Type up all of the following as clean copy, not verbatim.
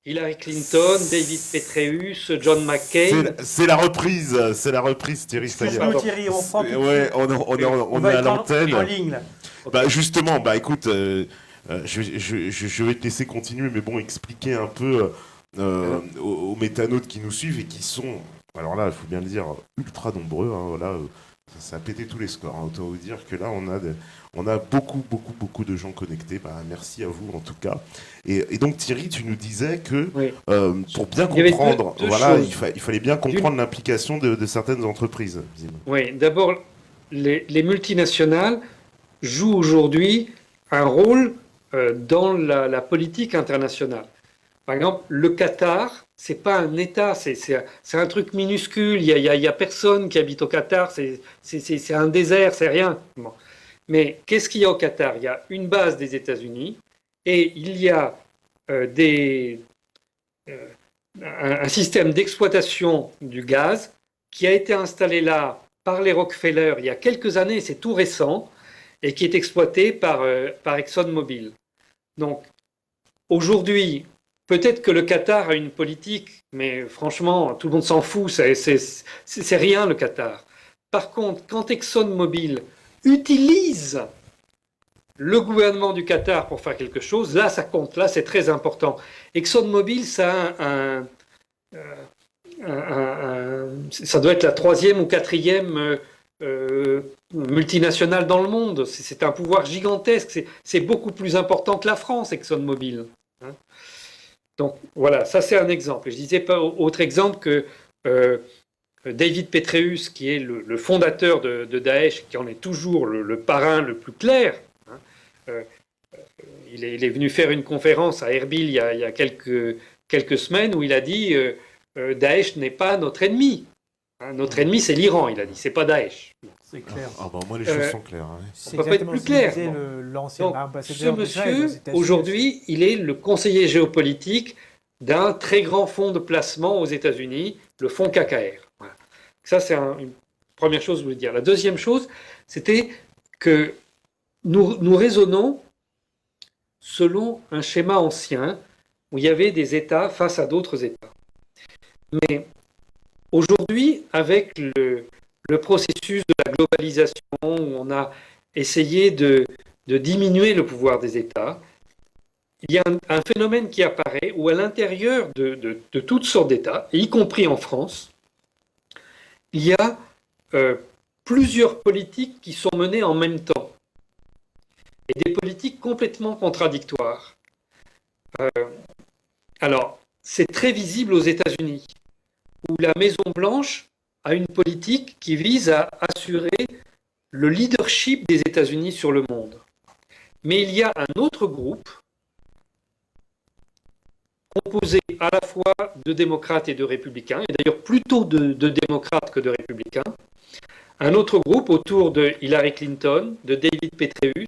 Hillary Clinton, David Petraeus, John McCain. C'est la reprise, Thierry, ça y est. Excuse-nous Thierry, on prend tout de Ouais, suite. on est va à être l'antenne. en ligne là. Bah justement, bah écoute, je vais te laisser continuer, mais bon, expliquer un peu aux métanautes qui nous suivent et qui sont, alors là, il faut bien le dire, ultra nombreux. Hein, voilà, ça a pété tous les scores. Hein, autant vous dire que là, on a beaucoup de gens connectés. Bah, merci à vous en tout cas. Et donc Thierry, tu nous disais que Oui. pour bien Il y avait comprendre, deux voilà, choses. il fallait bien comprendre l'implication de certaines entreprises. Oui, d'abord, les multinationales jouent aujourd'hui un rôle dans la politique internationale. Par exemple, le Qatar, c'est pas un État, c'est un truc minuscule. Il y a personne qui habite au Qatar. C'est un désert, c'est rien. Bon. Mais qu'est-ce qu'il y a au Qatar? Il y a une base des États-Unis et il y a des, euh, un système d'exploitation du gaz qui a été installé là par les Rockefeller il y a quelques années, c'est tout récent, et qui est exploité par ExxonMobil. Donc aujourd'hui, peut-être que le Qatar a une politique, mais franchement, tout le monde s'en fout, c'est rien le Qatar. Par contre, quand ExxonMobil utilise le gouvernement du Qatar pour faire quelque chose, là ça compte, là c'est très important. ExxonMobil, ça a ça doit être la troisième ou quatrième multinationale dans le monde. C'est un pouvoir gigantesque. C'est beaucoup plus important que la France, ExxonMobil. Hein. Donc voilà, ça c'est un exemple. Je disais pas autre exemple que David Petraeus, qui est le fondateur de Daesh, qui en est toujours le parrain le plus clair. Hein. Euh, il est venu faire une conférence à Erbil il y a quelques semaines où il a dit Daesh n'est pas notre ennemi. Hein, notre ennemi, c'est l'Iran, il a dit, c'est pas Daesh. C'est clair. Ah bah moi les choses sont claires. Hein. C'est On peut pas être exactement plus ce que clair. disait Bon. l'ancien Donc, ce ambassadeur d'Israël aux monsieur, États-Unis. aujourd'hui, il est le conseiller géopolitique d'un très grand fonds de placement aux États-Unis, le fonds KKR. Voilà. Ça, c'est une première chose que je voulais dire. La deuxième chose, c'était que nous raisonnons selon un schéma ancien où il y avait des États face à d'autres États. Mais aujourd'hui, avec le processus de la globalisation, où on a essayé de diminuer le pouvoir des États, il y a un phénomène qui apparaît où à l'intérieur de toutes sortes d'États, y compris en France, il y a plusieurs politiques qui sont menées en même temps, et des politiques complètement contradictoires. Alors, c'est très visible aux États-Unis, où la Maison-Blanche a une politique qui vise à assurer le leadership des États-Unis sur le monde. Mais il y a un autre groupe composé à la fois de démocrates et de républicains, et d'ailleurs plutôt de démocrates que de républicains, un autre groupe autour de Hillary Clinton, de David Petraeus,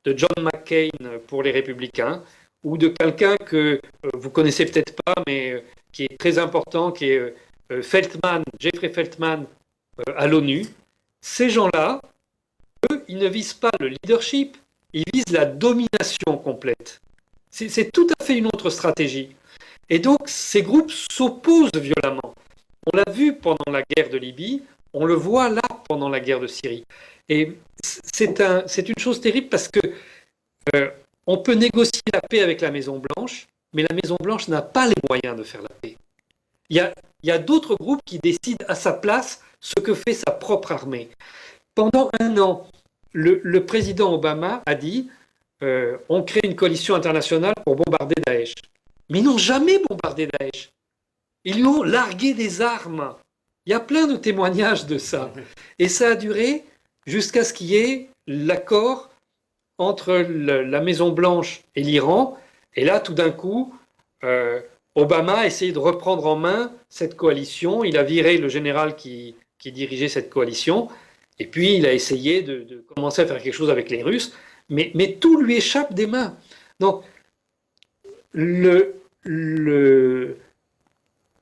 de John McCain pour les républicains, ou de quelqu'un que vous connaissez peut-être pas, mais qui est très important, qui est Jeffrey Feltman à l'ONU. Ces gens-là, eux, ils ne visent pas le leadership, ils visent la domination complète. C'est tout à fait une autre stratégie. Et donc, ces groupes s'opposent violemment. On l'a vu pendant la guerre de Libye, on le voit là pendant la guerre de Syrie. Et c'est une chose terrible parce que on peut négocier la paix avec la Maison-Blanche, mais la Maison-Blanche n'a pas les moyens de faire la paix. Il y a d'autres groupes qui décident à sa place ce que fait sa propre armée. Pendant un an, le président Obama a dit on crée une coalition internationale pour bombarder Daesh. Mais ils n'ont jamais bombardé Daesh. Ils lui ont largué des armes. Il y a plein de témoignages de ça. Et ça a duré jusqu'à ce qu'il y ait l'accord entre la Maison-Blanche et l'Iran. Et là, tout d'un coup, Obama a essayé de reprendre en main cette coalition. Il a viré le général qui dirigeait cette coalition. Et puis, il a essayé de commencer à faire quelque chose avec les Russes. Mais tout lui échappe des mains. Donc, le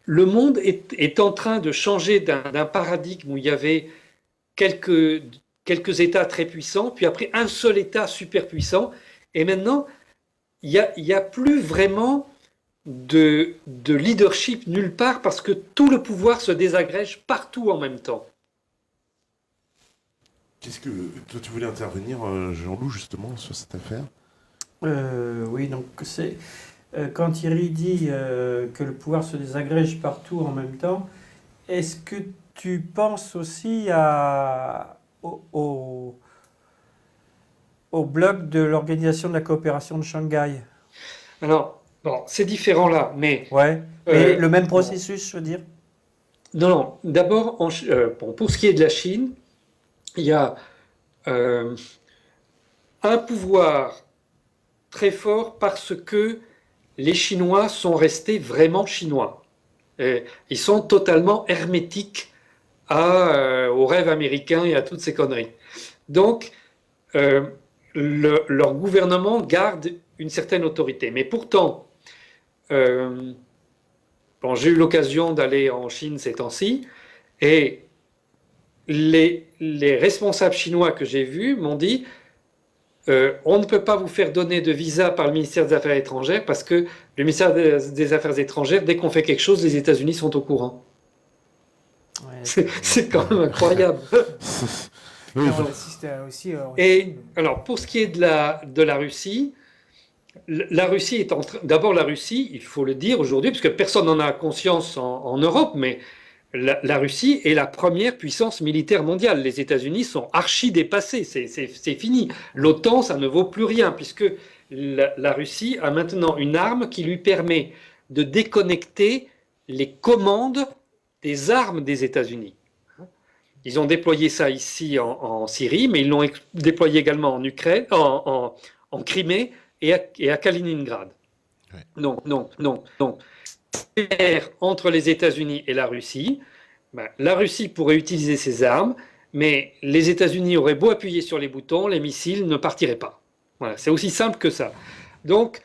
monde est en train de changer d'un paradigme où il y avait quelques États très puissants, puis après un seul État super puissant. Et maintenant, il y a plus vraiment de leadership nulle part parce que tout le pouvoir se désagrège partout en même temps. Qu'est-ce que toi tu voulais intervenir, Jean-Loup, justement sur cette affaire? Oui, donc c'est quand Thierry dit que le pouvoir se désagrège partout en même temps, est-ce que tu penses aussi au bloc de l'Organisation de la coopération de Shanghai? Alors, bon, c'est différent là, mais Ouais, mais le même processus, je veux dire. non. D'abord, bon, pour ce qui est de la Chine, il y a un pouvoir très fort parce que les Chinois sont restés vraiment chinois. Et ils sont totalement hermétiques au rêve américain et à toutes ces conneries. Donc, leur gouvernement garde une certaine autorité. Mais pourtant, bon, j'ai eu l'occasion d'aller en Chine ces temps-ci, et les responsables chinois que j'ai vus m'ont dit on ne peut pas vous faire donner de visa par le ministère des Affaires étrangères parce que le ministère des Affaires étrangères, dès qu'on fait quelque chose, les États-Unis sont au courant. Ouais. C'est quand même incroyable. Oui, on assiste aussi en Et Chine. alors, pour ce qui est de la Russie, la Russie est d'abord la Russie, il faut le dire aujourd'hui, parce que personne n'en a conscience en Europe, mais la Russie est la première puissance militaire mondiale. Les États-Unis sont archi dépassés, c'est fini. L'OTAN, ça ne vaut plus rien, puisque la Russie a maintenant une arme qui lui permet de déconnecter les commandes des armes des États-Unis. Ils ont déployé ça ici en Syrie, mais ils l'ont déployé également en Ukraine, en Crimée et à Kaliningrad. Ouais. Non. Entre les États-Unis et la Russie, ben, la Russie pourrait utiliser ses armes, mais les États-Unis auraient beau appuyer sur les boutons, les missiles ne partiraient pas. Voilà, c'est aussi simple que ça. Donc,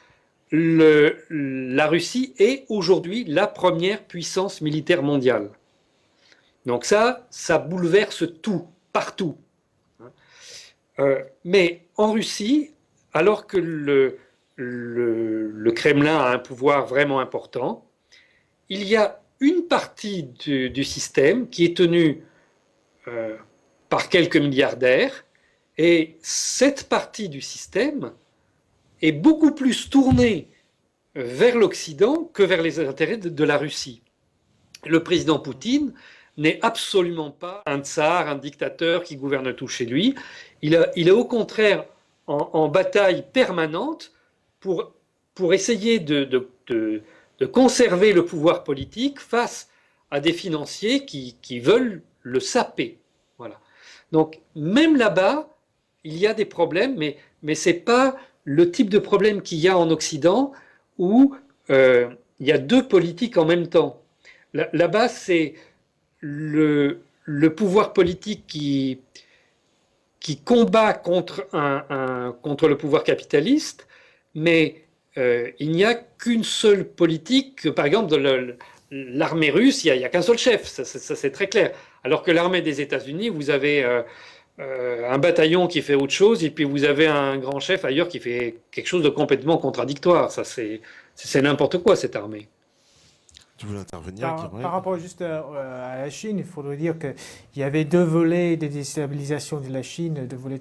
la Russie est aujourd'hui la première puissance militaire mondiale. Donc ça bouleverse tout, partout. Mais en Russie, alors que le Kremlin a un pouvoir vraiment important, il y a une partie du système qui est tenue par quelques milliardaires, et cette partie du système est beaucoup plus tournée vers l'Occident que vers les intérêts de la Russie. Le président Poutine n'est absolument pas un tsar, un dictateur qui gouverne tout chez lui. Il est au contraire en bataille permanente pour essayer de conserver le pouvoir politique face à des financiers qui veulent le saper. Voilà. Donc, même là-bas, il y a des problèmes, mais ce n'est pas le type de problème qu'il y a en Occident où il y a deux politiques en même temps. Là-bas, c'est le pouvoir politique qui combat contre le pouvoir capitaliste, mais il n'y a qu'une seule politique. Par exemple, l'armée russe, il n'y a qu'un seul chef, ça c'est très clair. Alors que l'armée des États-Unis, vous avez un bataillon qui fait autre chose, et puis vous avez un grand chef ailleurs qui fait quelque chose de complètement contradictoire. Ça, c'est n'importe quoi, cette armée. tu voulais intervenir, Par rapport juste à la Chine, il faudrait dire qu'il y avait deux volets de déstabilisation de la Chine, deux volets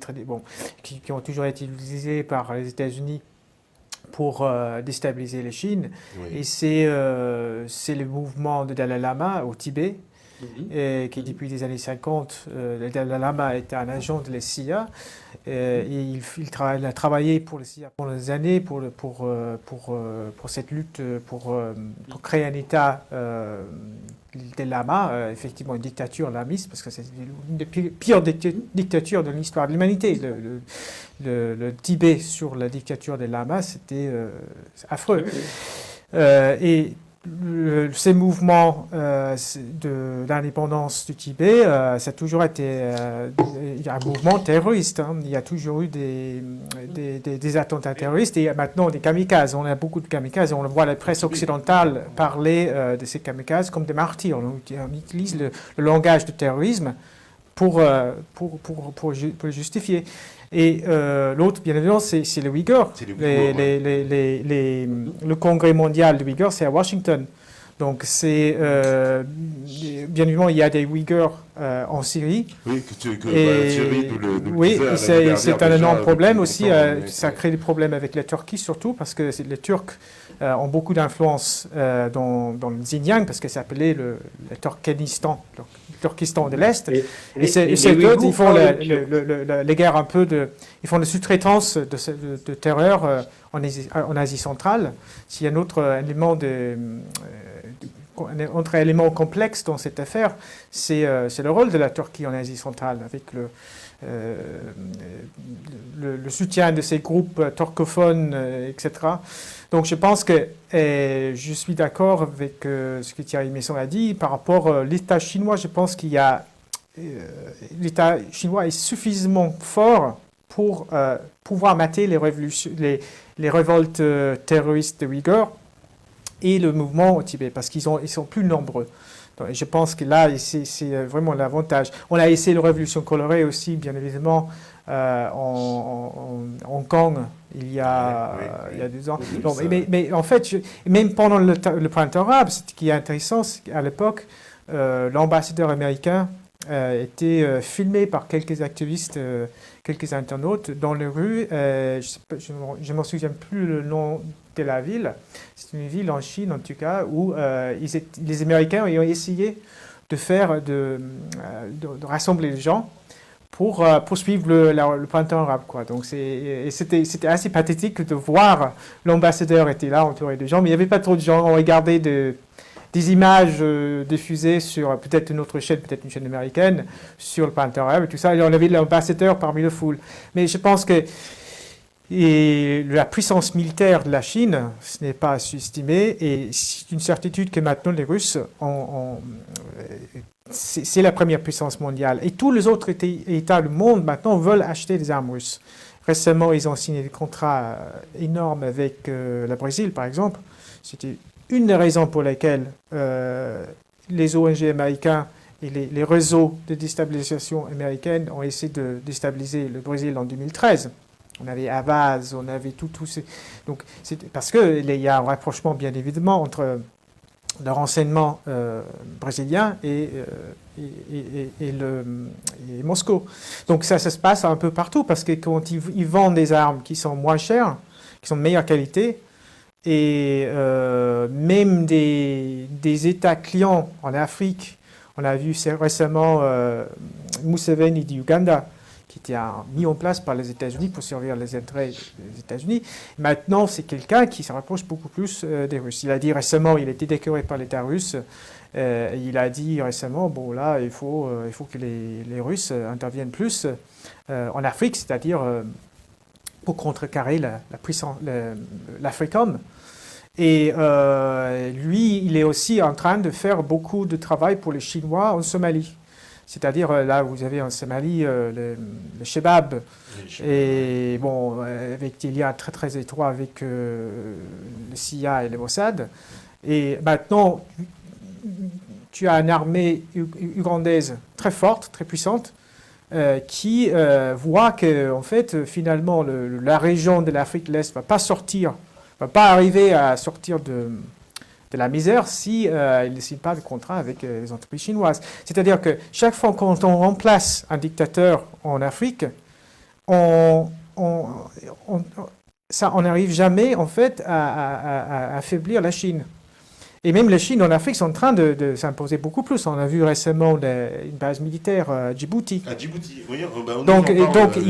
qui ont toujours été utilisés par les États-Unis pour déstabiliser la Chine. Oui. Et c'est le mouvement de Dalai Lama au Tibet, qui depuis les années 50, le Dalai Lama était un agent de la CIA. Et il a travaillé pour le CIA pendant des années pour cette lutte, pour créer un État des lamas, effectivement une dictature lamiste, parce que c'est une des pires dictatures de l'histoire de l'humanité. Le Tibet sur la dictature des lamas, c'était affreux. Et ces mouvements d'indépendance du Tibet, ça a toujours été un mouvement terroriste. Hein. Il y a toujours eu des attentats terroristes et maintenant des kamikazes. On a beaucoup de kamikazes. On voit la presse occidentale parler de ces kamikazes comme des martyrs. On utilise le langage du terrorisme pour le justifier. Et l'autre, bien évidemment, c'est les Ouïghours. C'est les Ouïghours, Le congrès mondial des Ouïghours, c'est à Washington. Donc, bien évidemment, il y a des Ouïghours en Syrie. Oui, Thierry nous le oui, disait l'année c'est un dernière énorme déjà, problème depuis aussi. longtemps, mais- Ça crée des problèmes avec la Turquie surtout, parce que les Turcs ont beaucoup d'influence dans le Xinjiang, parce que c'est appelé le Turkménistan, le Turkestan de l'Est. Et ces deux, ils font les guerres un peu ils font de sous-traitance de terreur en Asie centrale. S'il y a un autre élément un autre élément complexe dans cette affaire, c'est le rôle de la Turquie en Asie centrale, avec le soutien de ces groupes turcophones, etc. Donc je pense que je suis d'accord avec ce que Thierry Messon a dit par rapport à l'État chinois. Je pense qu'il y a l'État chinois est suffisamment fort pour pouvoir mater les révoltes terroristes des Ouïghours et le mouvement au Tibet, parce qu'ils sont plus nombreux. Donc, je pense que là, c'est vraiment l'avantage. On a essayé la révolution colorée aussi, bien évidemment, en Hong Kong, il y a 2 ans. Oui, Donc, ça- mais en fait, même pendant le printemps arabe, ce qui est intéressant, c'est qu'à l'époque, l'ambassadeur américain était filmé par quelques activistes, quelques internautes dans les rues. Je m'en souviens plus le nom de la ville. C'est une ville en Chine, en tout cas, où les Américains ont essayé de rassembler les gens pour poursuivre le printemps arabe, quoi. Donc c'était assez pathétique de voir l'ambassadeur était là entouré de gens, mais il n'y avait pas trop de gens. On regardait des images diffusées sur peut-être une autre chaîne, peut-être une chaîne américaine, sur le printemps arabe et tout ça. Et on avait l'ambassadeur parmi la foule. Mais je pense que la puissance militaire de la Chine, ce n'est pas à sous-estimer, et c'est une certitude que maintenant les Russes c'est la première puissance mondiale. Et tous les autres États du monde maintenant veulent acheter des armes russes. Récemment, ils ont signé des contrats énormes avec le Brésil, par exemple. C'était une des raisons pour lesquelles les ONG américains et les réseaux de déstabilisation américaine ont essayé de déstabiliser le Brésil en 2013. On avait Havas, on avait tout ces... Donc, c'est parce qu'il y a un rapprochement, bien évidemment, entre le renseignement brésilien et Moscou. Donc ça se passe un peu partout, parce que quand ils vendent des armes qui sont moins chères, qui sont de meilleure qualité, et même des États clients en Afrique, on a vu récemment Museveni d'Ouganda, qui était mis en place par les États-Unis pour servir les intérêts des États-Unis. Maintenant, c'est quelqu'un qui se rapproche beaucoup plus des Russes. Il a dit récemment, il a été décoré par l'État russe, il a dit récemment, bon là, il faut que les Russes interviennent plus en Afrique, c'est-à-dire pour contrecarrer l'Africom. Et lui, il est aussi en train de faire beaucoup de travail pour les Chinois en Somalie. C'est-à-dire, là, vous avez en Somalie le Chebab, et bon, avec des liens très très étroits avec le CIA et le Mossad. Et maintenant, tu as une armée ougandaise très forte, très puissante, qui voit que, en fait, finalement, la région de l'Afrique de l'Est ne va pas arriver à sortir de la misère si il ne signe pas de contrat avec les entreprises chinoises. C'est-à-dire que chaque fois quand on remplace un dictateur en Afrique, on n'arrive jamais en fait à affaiblir la Chine. Et même la Chine en Afrique sont en train de s'imposer beaucoup plus. On a vu récemment une base militaire à Djibouti. À Djibouti, oui. On Donc il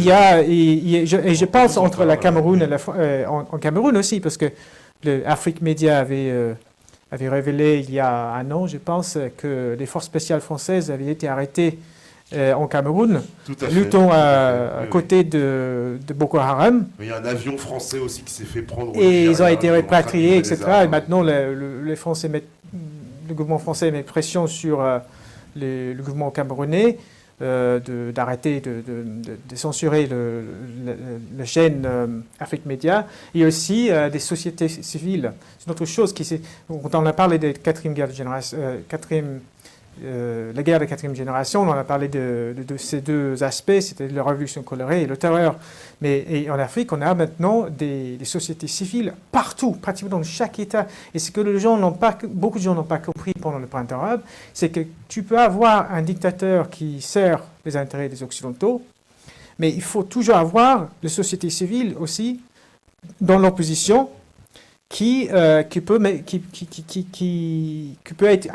y a, je pense on entre parle, la Cameroun et en Cameroun aussi, parce que Afrique Média avait révélé il y a un an, je pense, que les forces spéciales françaises avaient été arrêtées en Cameroun, Tout à fait. luttant à Oui, oui. côté de Boko Haram. Il y a un avion français aussi qui s'est fait prendre. au Et ils ont Nigeria, été ils répatriés, traqué etc. les armes. Et maintenant, le gouvernement français met pression sur le gouvernement camerounais d'arrêter de censurer la chaîne Afrique Média, et aussi des sociétés civiles. C'est une autre chose on a parlé de quatrième la guerre de quatrième génération, on en a parlé de ces deux aspects, c'était la révolution colorée et le terreur. Et en Afrique, on a maintenant des sociétés civiles partout, pratiquement dans chaque État. Et ce que beaucoup de gens n'ont pas compris pendant le printemps arabe, c'est que tu peux avoir un dictateur qui sert les intérêts des Occidentaux, mais il faut toujours avoir les sociétés civiles aussi dans l'opposition qui peut être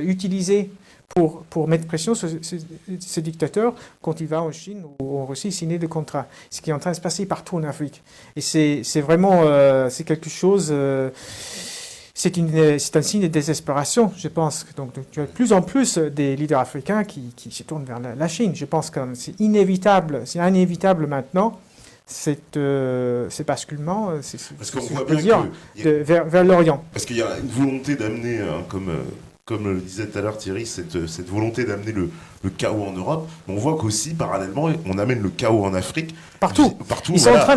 utilisé pour mettre pression sur ce dictateur quand il va en Chine ou en Russie signer des contrats. Ce qui est en train de se passer partout en Afrique. Et c'est vraiment c'est quelque chose... c'est un signe de désespération, je pense. Donc, tu as de plus en plus des leaders africains qui se tournent vers la Chine. Je pense que c'est inévitable maintenant, ces basculements, parce qu'on voit bien vers l'Orient. Parce qu'il y a une volonté d'amener, comme le disait tout à l'heure Thierry, cette volonté d'amener le chaos en Europe. Mais on voit qu'aussi, parallèlement, on amène le chaos en Afrique. Partout. Ils sont en train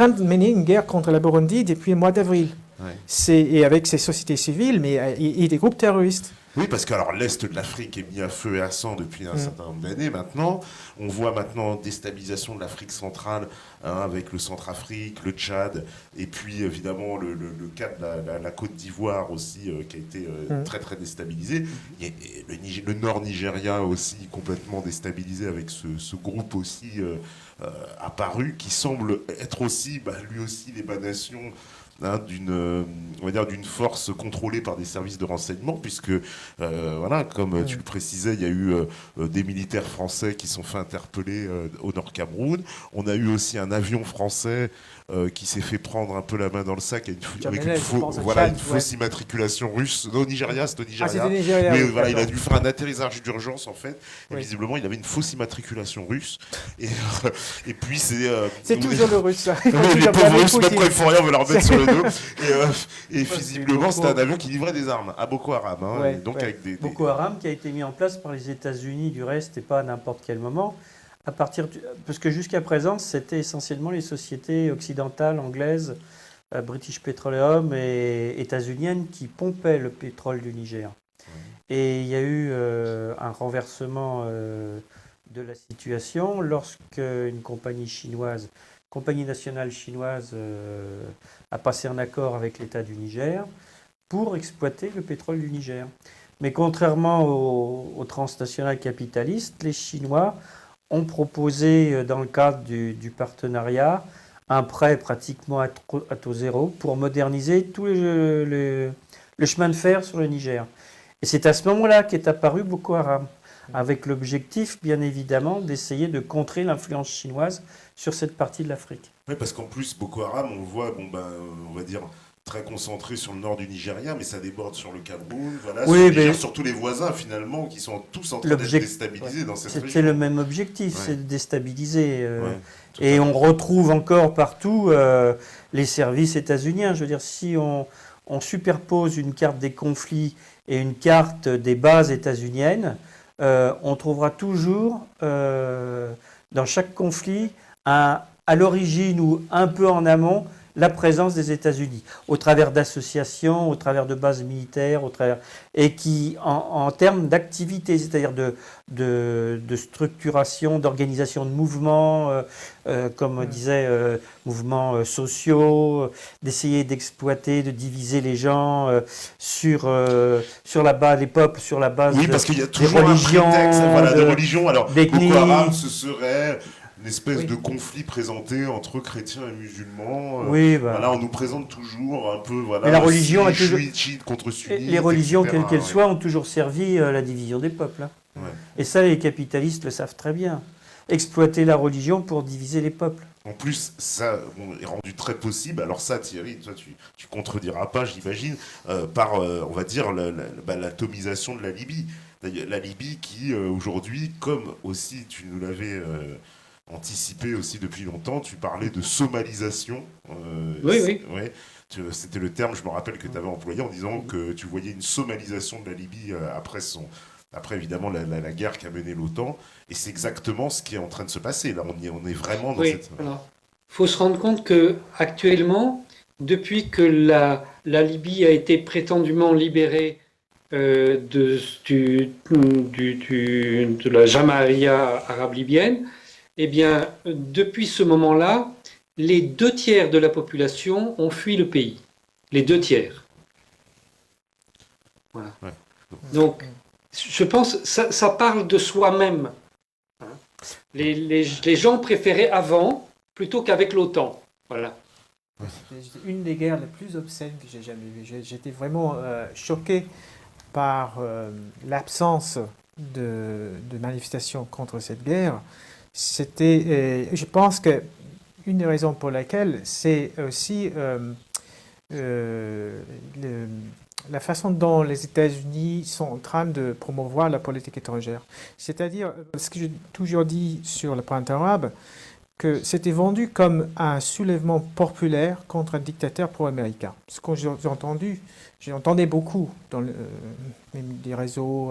de mener une guerre contre la Burundi depuis le mois d'avril. Ouais. Et avec ces sociétés civiles et des groupes terroristes. Oui, parce que alors l'Est de l'Afrique est mis à feu et à sang depuis un certain nombre d'années maintenant. On voit maintenant déstabilisation de l'Afrique centrale avec le Centrafrique, le Tchad, et puis évidemment le cas de la Côte d'Ivoire aussi qui a été très très déstabilisé. Et le nord nigérien aussi complètement déstabilisé avec ce groupe aussi apparu qui semble être aussi, lui aussi, l'émanation d'une force contrôlée par des services de renseignement, puisque, comme tu le précisais, il y a eu des militaires français qui sont fait interpeller au Nord Cameroun. On a eu aussi un avion français qui s'est fait prendre un peu la main dans le sac avec une fausse immatriculation russe. Non, au Nigeria, c'est au Nigeria. C'était Nigeria. Mais voilà, il a dû faire un atterrissage d'urgence, en fait. Et visiblement, il avait une fausse immatriculation russe. Et puis, c'est toujours le russe, ça. Les pauvres Russes, même quand ils font rien, on va leur mettre sur le dos. Et visiblement, c'était un avion qui livrait des armes à Boko Haram. Avec Boko Haram qui a été mis en place par les États-Unis, du reste, et pas à n'importe quel moment. Parce que jusqu'à présent, c'était essentiellement les sociétés occidentales, anglaises, British Petroleum et états-uniennes qui pompaient le pétrole du Niger. Et il y a eu un renversement de la situation lorsqu'une compagnie nationale chinoise a passé un accord avec l'État du Niger pour exploiter le pétrole du Niger. Mais contrairement aux transnationales capitalistes, les Chinois ont proposé, dans le cadre du partenariat, un prêt pratiquement à taux zéro pour moderniser tout le chemin de fer sur le Niger. Et c'est à ce moment-là qu'est apparu Boko Haram, avec l'objectif, bien évidemment, d'essayer de contrer l'influence chinoise sur cette partie de l'Afrique. Oui, parce qu'en plus, Boko Haram, on le voit, on va dire, très concentré sur le nord du Nigeria, mais ça déborde sur le Cameroun, sur tous les voisins, finalement, qui sont tous en train d'être déstabilisés dans cette région. C'était le même objectif, c'est de déstabiliser. Et on retrouve encore partout les services états-uniens. Je veux dire, si on superpose une carte des conflits et une carte des bases états-uniennes, on trouvera toujours, dans chaque conflit, à l'origine ou un peu en amont, la présence des États-Unis, au travers d'associations, au travers de bases militaires, et qui, en termes d'activité, c'est-à-dire de structuration, d'organisation de mouvements, comme on disait, mouvements sociaux, d'essayer d'exploiter, de diviser les gens sur la base des peuples, sur la base parce qu'il y a toujours un prétexte de religion. Alors, Boko Haram, ce serait une espèce de conflit présenté entre chrétiens et musulmans. On nous présente toujours un peu, la religion chiite contre sunnite. Les religions, quelles qu'elles soient, ont toujours servi à la division des peuples. Et ça, les capitalistes le savent très bien. Exploiter la religion pour diviser les peuples. En plus, ça est rendu très possible. Alors ça, Thierry, toi, tu contrediras pas, j'imagine, par, on va dire, l'atomisation de la Libye. La Libye qui, aujourd'hui, comme aussi tu nous l'avais anticipé aussi depuis longtemps, tu parlais de somalisation. Oui. C'était le terme, je me rappelle, que tu avais employé en disant que tu voyais une somalisation de la Libye après évidemment la guerre qu'a menée l'OTAN. Et c'est exactement ce qui est en train de se passer. Là, on est vraiment dans cette... Alors, il faut se rendre compte qu'actuellement, depuis que la Libye a été prétendument libérée de la Jamaïa arabe libyenne, eh bien, depuis ce moment-là, les 2 tiers de la population ont fui le pays. Les 2 tiers. Voilà. Ouais. Donc, je pense que ça parle de soi-même. Hein. Les gens préféraient avant plutôt qu'avec l'OTAN. Voilà. C'est une des guerres les plus obscènes que j'ai jamais vues. J'étais vraiment choqué par l'absence de manifestations contre cette guerre. Je pense que une des raisons pour laquelle c'est aussi la façon dont les États-Unis sont en train de promouvoir la politique étrangère. C'est-à-dire, ce que j'ai toujours dit sur le printemps arabe, que c'était vendu comme un soulèvement populaire contre un dictateur pro-américain. Ce que j'entendais beaucoup dans même des réseaux,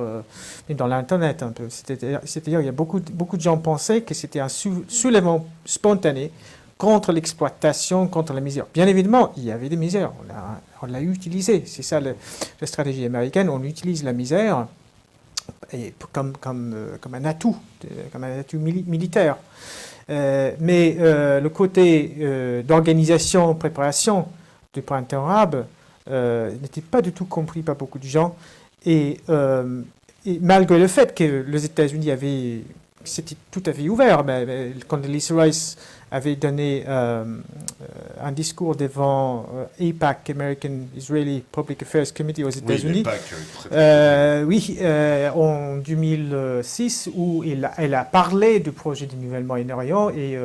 même dans l'Internet un peu. C'est-à-dire, il y a beaucoup de gens pensaient que c'était un soulèvement spontané contre l'exploitation, contre la misère. Bien évidemment, il y avait des misères. On l'a utilisé. C'est ça la stratégie américaine. On utilise la misère comme un atout, militaire. Mais le côté d'organisation, préparation du printemps arabe n'était pas du tout compris par beaucoup de gens. Et malgré le fait que les États-Unis c'était tout à fait ouvert, mais quand Condoleezza Rice avait donné un discours devant AIPAC, American Israeli Public Affairs Committee aux États-Unis, en 2006, où elle a parlé du projet du nivellement Moyen-Orient et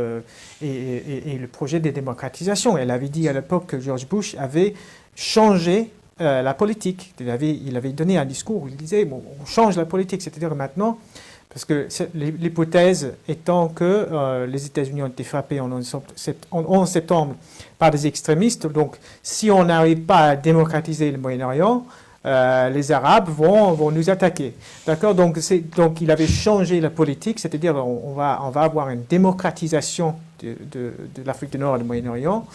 le projet de démocratisation. Elle avait dit à l'époque que George Bush avait changé la politique. Il avait donné un discours où il disait bon, on change la politique, c'est-à-dire maintenant. Parce que l'hypothèse étant que les États-Unis ont été frappés en 11 septembre par des extrémistes, donc si on n'arrive pas à démocratiser le Moyen-Orient, les Arabes vont nous attaquer. D'accord ? Donc il avait changé la politique, c'est-à-dire on va avoir une démocratisation de l'Afrique du Nord et du Moyen-Orient.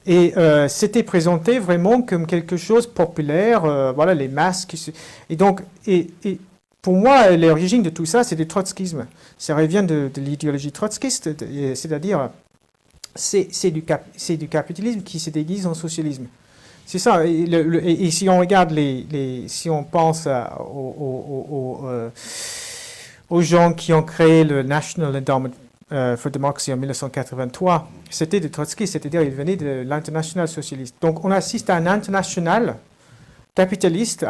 Et c'était présenté vraiment comme quelque chose de populaire, voilà, les masses. Et donc, pour moi, l'origine de tout ça, c'est du trotskisme. Ça revient de l'idéologie trotskiste, c'est-à-dire c'est du capitalisme qui se déguise en socialisme. C'est ça. Et si on regarde si on pense aux gens qui ont créé le National Endowment for Democracy en 1983, c'était des trotskistes, c'est-à-dire ils venaient de l'international socialiste. Donc on assiste à un international capitaliste,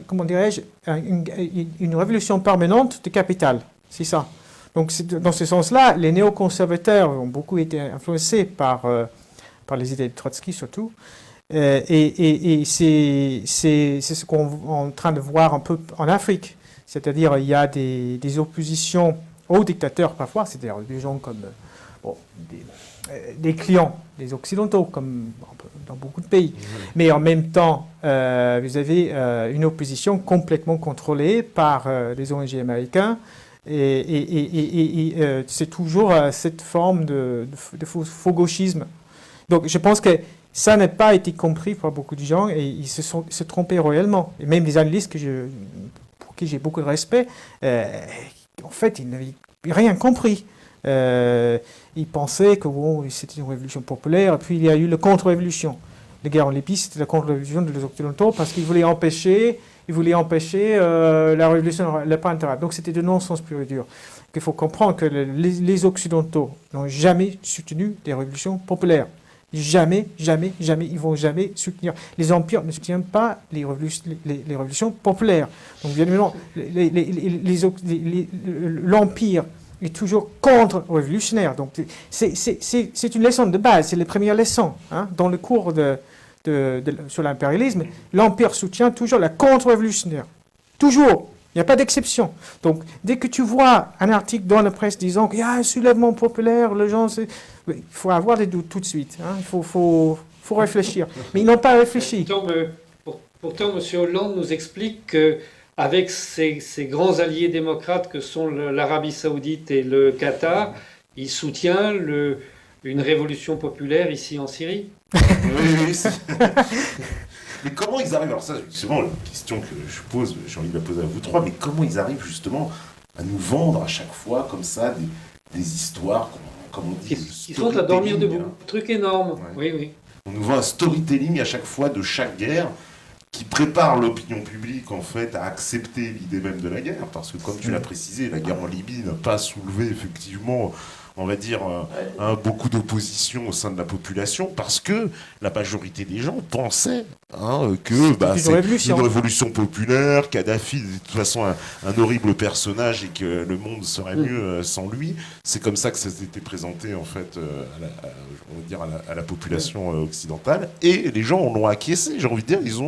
comment dirais-je, une révolution permanente du capital. C'est ça. Donc, dans ce sens-là, les néoconservateurs ont beaucoup été influencés par les idées de Trotsky, surtout. Et c'est ce qu'on est en train de voir un peu en Afrique. C'est-à-dire, il y a des oppositions aux dictateurs, parfois, c'est-à-dire des gens comme des clients, des Occidentaux, comme dans beaucoup de pays. Mais en même temps, vous avez une opposition complètement contrôlée par les ONG américains. Et c'est toujours cette forme de faux gauchisme. Donc je pense que ça n'a pas été compris par beaucoup de gens et ils se trompaient royalement. Et même des analystes pour qui j'ai beaucoup de respect, en fait, ils n'avaient rien compris. Ils pensaient que c'était une révolution populaire, et puis il y a eu la contre-révolution. La guerre en Libye, c'était la contre-révolution des Occidentaux parce qu'ils voulaient empêcher la révolution, le printemps arabe. Donc c'était de non-sens pur et dur. Il faut comprendre que les Occidentaux n'ont jamais soutenu des révolutions populaires. Jamais, jamais, jamais, ils vont jamais soutenir. Les empires ne soutiennent pas les révolutions populaires. Donc bien évidemment, l'empire est toujours contre-révolutionnaire. Donc c'est une leçon de base, c'est les premières leçons dans le cours sur l'impérialisme. L'empire soutient toujours la contre-révolutionnaire. Toujours. Il n'y a pas d'exception. Donc, dès que tu vois un article dans la presse disant qu'il y a un soulèvement populaire, les gens, il faut avoir des doutes tout de suite. Il faut réfléchir. Mais ils n'ont pas réfléchi. Pourtant, M. Hollande nous explique qu'avec ces grands alliés démocrates que sont l'Arabie Saoudite et le Qatar, il soutient une révolution populaire ici en Syrie. Oui. Mais comment ils arrivent, alors ça, c'est vraiment la question que je pose, j'ai envie de la poser à vous trois, mais comment ils arrivent justement à nous vendre à chaque fois comme ça des histoires, comme on dit, Qui sont à dormir storytelling, debout. hein. Truc énorme. Ouais. Oui, oui. On nous vend un storytelling à chaque fois de chaque guerre qui prépare l'opinion publique en fait à accepter l'idée même de la guerre, parce que comme tu l'as précisé, la guerre en Libye n'a pas soulevé effectivement, on va dire, beaucoup d'opposition au sein de la population, parce que la majorité des gens pensaient que c'est une révolution populaire, Kadhafi de toute façon un horrible personnage et que le monde serait mieux sans lui. C'est comme ça que ça s'était présenté en fait à la population occidentale, et les gens en ont acquiescé, j'ai envie de dire, ils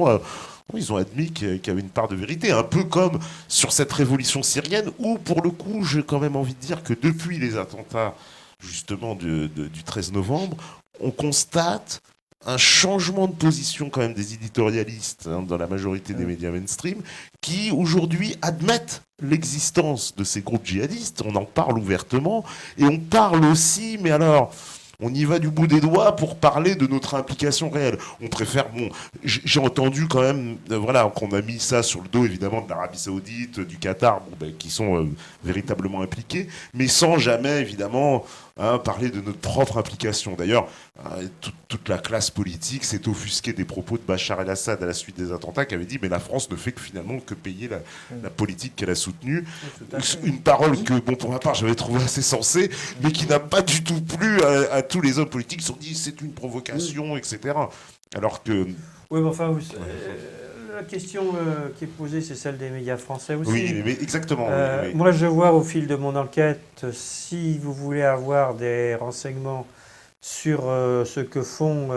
ont admis qu'il y avait une part de vérité, un peu comme sur cette révolution syrienne, où pour le coup, j'ai quand même envie de dire que depuis les attentats justement du 13 novembre, on constate un changement de position quand même des éditorialistes dans la majorité des médias mainstream, qui aujourd'hui admettent l'existence de ces groupes djihadistes, on en parle ouvertement, et on parle aussi, mais alors... On y va du bout des doigts pour parler de notre implication réelle. On préfère, j'ai entendu quand même, qu'on a mis ça sur le dos évidemment de l'Arabie Saoudite, du Qatar, qui sont véritablement impliqués, mais sans jamais évidemment parler de notre propre implication. D'ailleurs, toute la classe politique s'est offusquée des propos de Bachar el-Assad à la suite des attentats, qui avait dit mais la France ne fait que finalement que payer la politique qu'elle a soutenue. Une parole que, pour ma part, j'avais trouvé assez sensée, mais qui n'a pas du tout plu à tous les hommes politiques qui se sont dit c'est une provocation, etc. Alors que... Oui, mais enfin, la question qui est posée, c'est celle des médias français aussi. Oui, mais exactement. Oui. Moi, je vois au fil de mon enquête, si vous voulez avoir des renseignements sur ce que font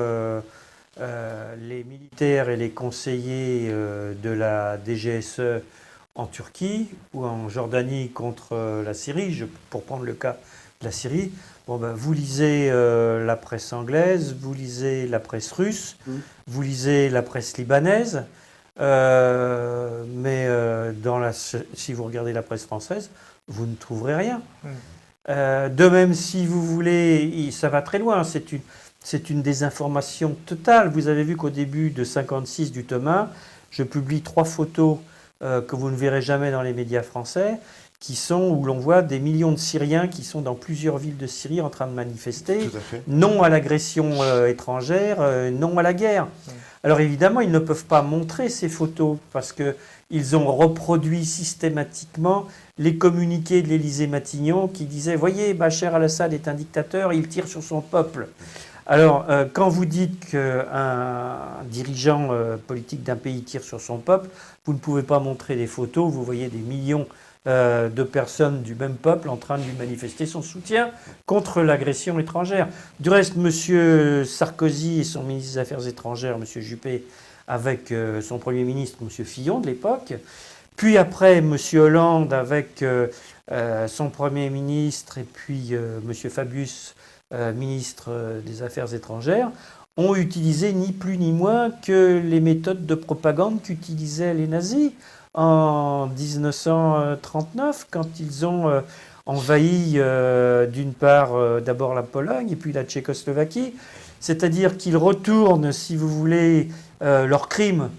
les militaires et les conseillers de la DGSE en Turquie ou en Jordanie contre la Syrie, pour prendre le cas de la Syrie, vous lisez la presse anglaise, vous lisez la presse russe, vous lisez la presse libanaise, mais si vous regardez la presse française, vous ne trouverez rien. De même, si vous voulez, ça va très loin, c'est une désinformation totale. Vous avez vu qu'au début de 56 du tome 1, je publie 3 photos que vous ne verrez jamais dans les médias français, où l'on voit des millions de Syriens qui sont dans plusieurs villes de Syrie en train de manifester, non à l'agression étrangère, non à la guerre. Alors évidemment, ils ne peuvent pas montrer ces photos parce qu'ils ont reproduit systématiquement les communiqués de l'Élysée-Matignon qui disaient « Voyez, Bachar al-Assad est un dictateur, il tire sur son peuple ». Alors, quand vous dites qu'un dirigeant politique d'un pays tire sur son peuple, vous ne pouvez pas montrer des photos, vous voyez des millions de personnes du même peuple en train de lui manifester son soutien contre l'agression étrangère. Du reste, M. Sarkozy et son ministre des Affaires étrangères, M. Juppé, avec son Premier ministre, M. Fillon de l'époque, puis après M. Hollande avec son Premier ministre et puis M. Fabius, ministre des Affaires étrangères, ont utilisé ni plus ni moins que les méthodes de propagande qu'utilisaient les nazis en 1939, quand ils ont envahi d'une part d'abord la Pologne et puis la Tchécoslovaquie. C'est-à-dire qu'ils retournent, si vous voulez, leurs crimes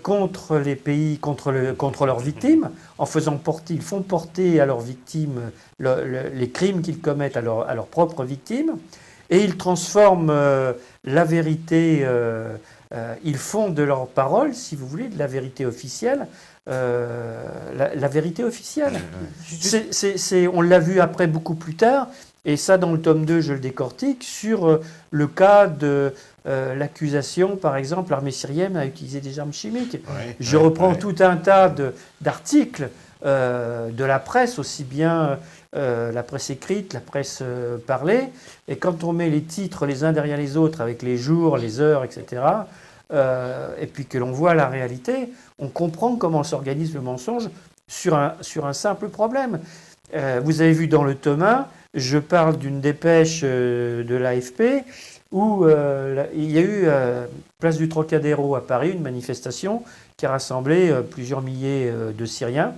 contre les pays, contre leurs victimes, en faisant porter, ils font porter à leurs victimes les crimes qu'ils commettent à leurs propres victimes, et ils transforment la vérité, ils font de leurs paroles, si vous voulez, de la vérité officielle, la vérité officielle. On l'a vu après beaucoup plus tard, et ça dans le tome 2 je le décortique, sur le cas de l'accusation, par exemple, l'armée syrienne a utilisé des armes chimiques. Je reprends tout un tas d'articles de la presse, aussi bien la presse écrite, la presse parlée, et quand on met les titres les uns derrière les autres avec les jours, les heures, etc., et puis que l'on voit la réalité, on comprend comment s'organise le mensonge sur un simple problème. Vous avez vu dans le tome 1, je parle d'une dépêche de l'AFP où il y a eu, place du Trocadéro à Paris, une manifestation qui a rassemblé plusieurs milliers de Syriens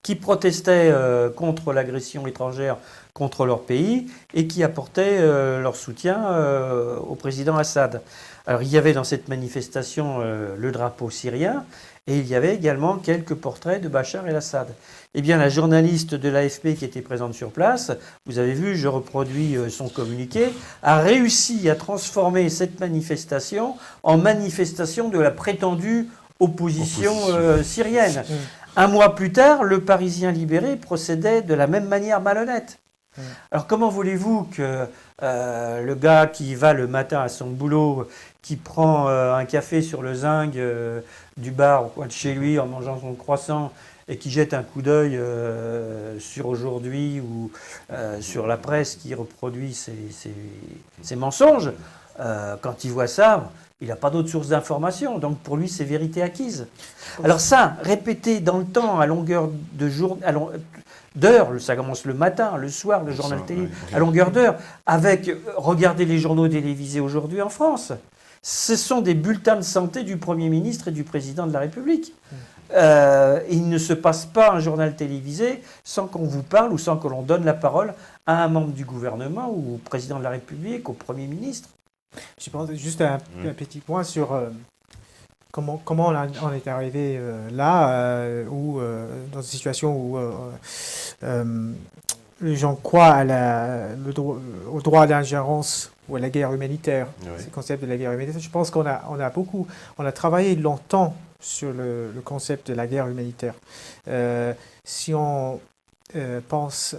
qui protestaient contre l'agression étrangère contre leur pays et qui apportaient leur soutien au président Assad. Alors, il y avait dans cette manifestation le drapeau syrien et il y avait également quelques portraits de Bachar el-Assad. Eh bien, la journaliste de l'AFP qui était présente sur place, vous avez vu, je reproduis son communiqué, a réussi à transformer cette manifestation en manifestation de la prétendue opposition syrienne. Un mois plus tard, le Parisien libéré procédait de la même manière malhonnête. Alors comment voulez-vous que le gars qui va le matin à son boulot, qui prend un café sur le zinc du bar au coin de chez lui en mangeant son croissant et qui jette un coup d'œil sur Aujourd'hui ou sur la presse qui reproduit ces mensonges, quand il voit ça, il n'a pas d'autre source d'information. Donc pour lui, c'est vérité acquise. Alors ça, répété dans le temps, à longueur de jour, d'heures, ça commence le matin, le soir, le journal télé, à longueur d'heure, avec regardez les journaux télévisés aujourd'hui en France. Ce sont des bulletins de santé du Premier ministre et du Président de la République. Il ne se passe pas un journal télévisé sans qu'on vous parle ou sans que l'on donne la parole à un membre du gouvernement ou au Président de la République, au Premier ministre. Je pense juste un petit point sur comment on est arrivé là, dans une situation où les gens croient au droit d'ingérence ou à la guerre humanitaire, ce concept de la guerre humanitaire. Je pense qu'on a travaillé longtemps sur le concept de la guerre humanitaire. Si on pense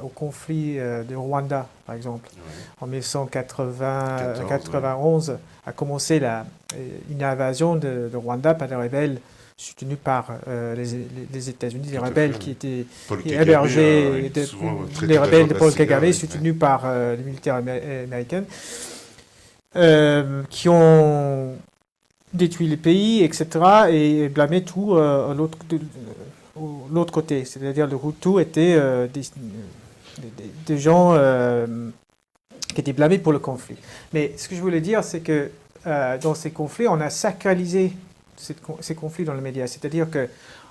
au conflit de Rwanda, par exemple, en 1991, a commencé une invasion de Rwanda par des rebelles soutenus par les États-Unis, des rebelles qui étaient hébergés, les rebelles de Paul Kagame soutenus par les militaires américains, qui ont détruit le pays, etc., et blâmé tout à l'autre côté. C'est-à-dire le Hutu étaient des gens qui étaient blâmés pour le conflit. Mais ce que je voulais dire, c'est que dans ces conflits, on a sacralisé ces conflits dans les médias. C'est-à-dire que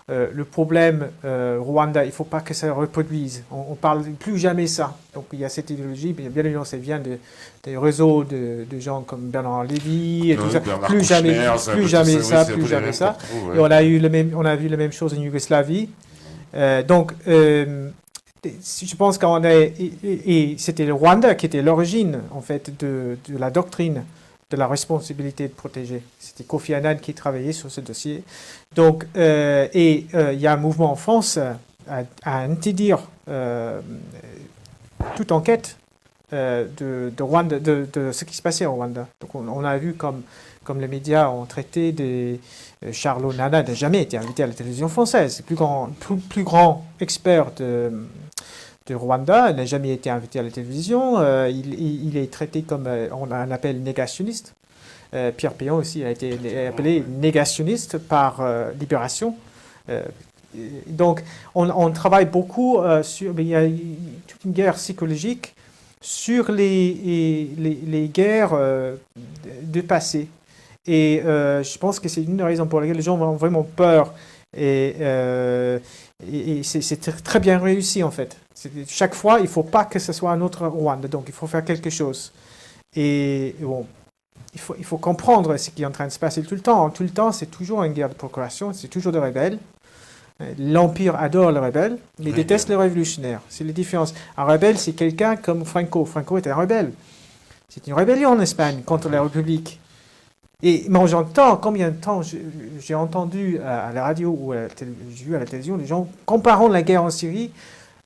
le problème Rwanda, il ne faut pas que ça reproduise. On ne parle plus jamais ça. Donc il y a cette idéologie, bien évidemment, ça vient des réseaux de gens comme Bernard Lévy, et tout ça. Plus jamais ça. Et on a vu la même chose en Yougoslavie. Donc, je pense qu'on et c'était le Rwanda qui était l'origine, en fait, de la doctrine de la responsabilité de protéger. C'était Kofi Annan qui travaillait sur ce dossier. Donc, il y a un mouvement en France à interdire toute enquête de Rwanda, de ce qui se passait en Rwanda. Donc, on a vu comme les médias ont traité Charles Onana n'a jamais été invité à la télévision française. Le plus grand expert de Rwanda n'a jamais été invité à la télévision. Il est traité comme on l'appelle négationniste. Pierre Péan aussi a été appelé négationniste par Libération. Donc, on travaille beaucoup sur. Il y a toute une guerre psychologique sur les guerres du passé. Et je pense que c'est une des raisons pour lesquelles les gens ont vraiment peur. Et c'est très bien réussi, en fait. Chaque fois, il ne faut pas que ce soit un autre Rwanda. Donc, il faut faire quelque chose. Et bon, il faut comprendre ce qui est en train de se passer tout le temps. Tout le temps, c'est toujours une guerre de procuration. C'est toujours des rebelles. L'Empire adore les rebelles, mais déteste les révolutionnaires. C'est la différence. Un rebelle, c'est quelqu'un comme Franco. Franco était un rebelle. C'est une rébellion en Espagne contre la République. Et moi, j'entends, combien de temps j'ai entendu à la radio ou j'ai vu à la télévision les gens comparant la guerre en Syrie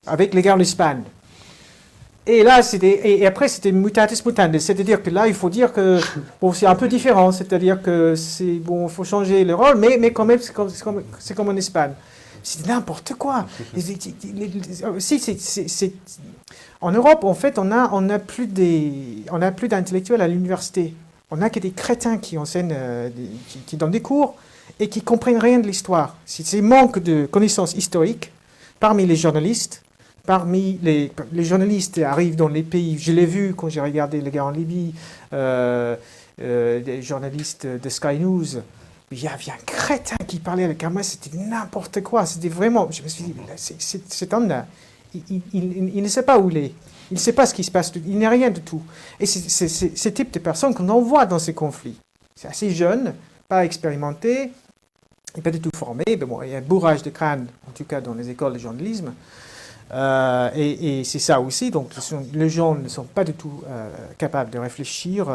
avec la guerre en Espagne. Et là, et après, c'était mutatis mutandis. C'est-à-dire que là, il faut dire que bon, c'est un peu différent. C'est-à-dire que il faut changer le rôle, mais quand même, c'est comme en Espagne. C'est n'importe quoi. En Europe, en fait, on a plus d'intellectuels à l'université. On n'a que des crétins qui enseignent, qui donnent des cours et qui ne comprennent rien de l'histoire. C'est manque de connaissances historiques parmi les journalistes. Parmi les journalistes arrivent dans les pays, je l'ai vu quand j'ai regardé les guerres en Libye, des journalistes de Sky News. Il y avait un crétin qui parlait avec moi, c'était n'importe quoi. C'était vraiment, je me suis dit, cet homme-là, il ne sait pas où il est. Il ne sait pas ce qui se passe, il n'est rien du tout. Et c'est ce type de personnes qu'on envoie dans ces conflits. c'est assez jeune, pas expérimenté, et pas du tout formé. Mais bon, il y a un bourrage de crâne, en tout cas dans les écoles de journalisme. Et c'est ça aussi, donc les gens ne sont pas du tout capables de réfléchir.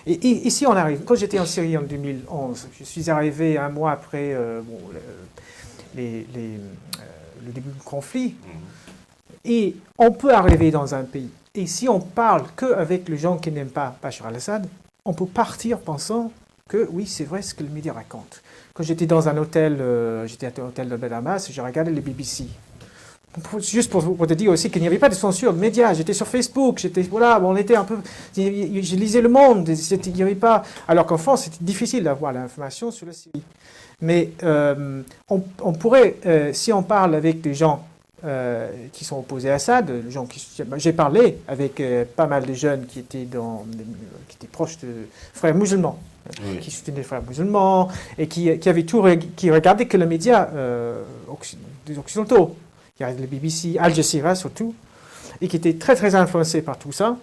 Et ici, on arrive. Quand j'étais en Syrie en 2011, je suis arrivé un mois après le début du conflit. Et on peut arriver dans un pays. Et si on parle qu'avec les gens qui n'aiment pas Bachar al-Assad, on peut partir pensant que oui, c'est vrai ce que le média raconte. Quand j'étais dans un hôtel, j'étais à l'hôtel de Damas, j'ai regardé le BBC. Juste pour te dire aussi qu'il n'y avait pas de censure de médias. J'étais sur Facebook, on était un peu, je lisais Le Monde, il n'y avait pas. Alors qu'en France, c'était difficile d'avoir l'information sur la Syrie. Mais on pourrait, si on parle avec des gens qui sont opposés à Assad, j'ai parlé avec pas mal de jeunes qui étaient proches de frères musulmans, qui soutenaient les frères musulmans et qui regardaient que les médias des occidentaux. Il y a le BBC, Al Jazeera surtout, et qui était très très influencé par tout ça.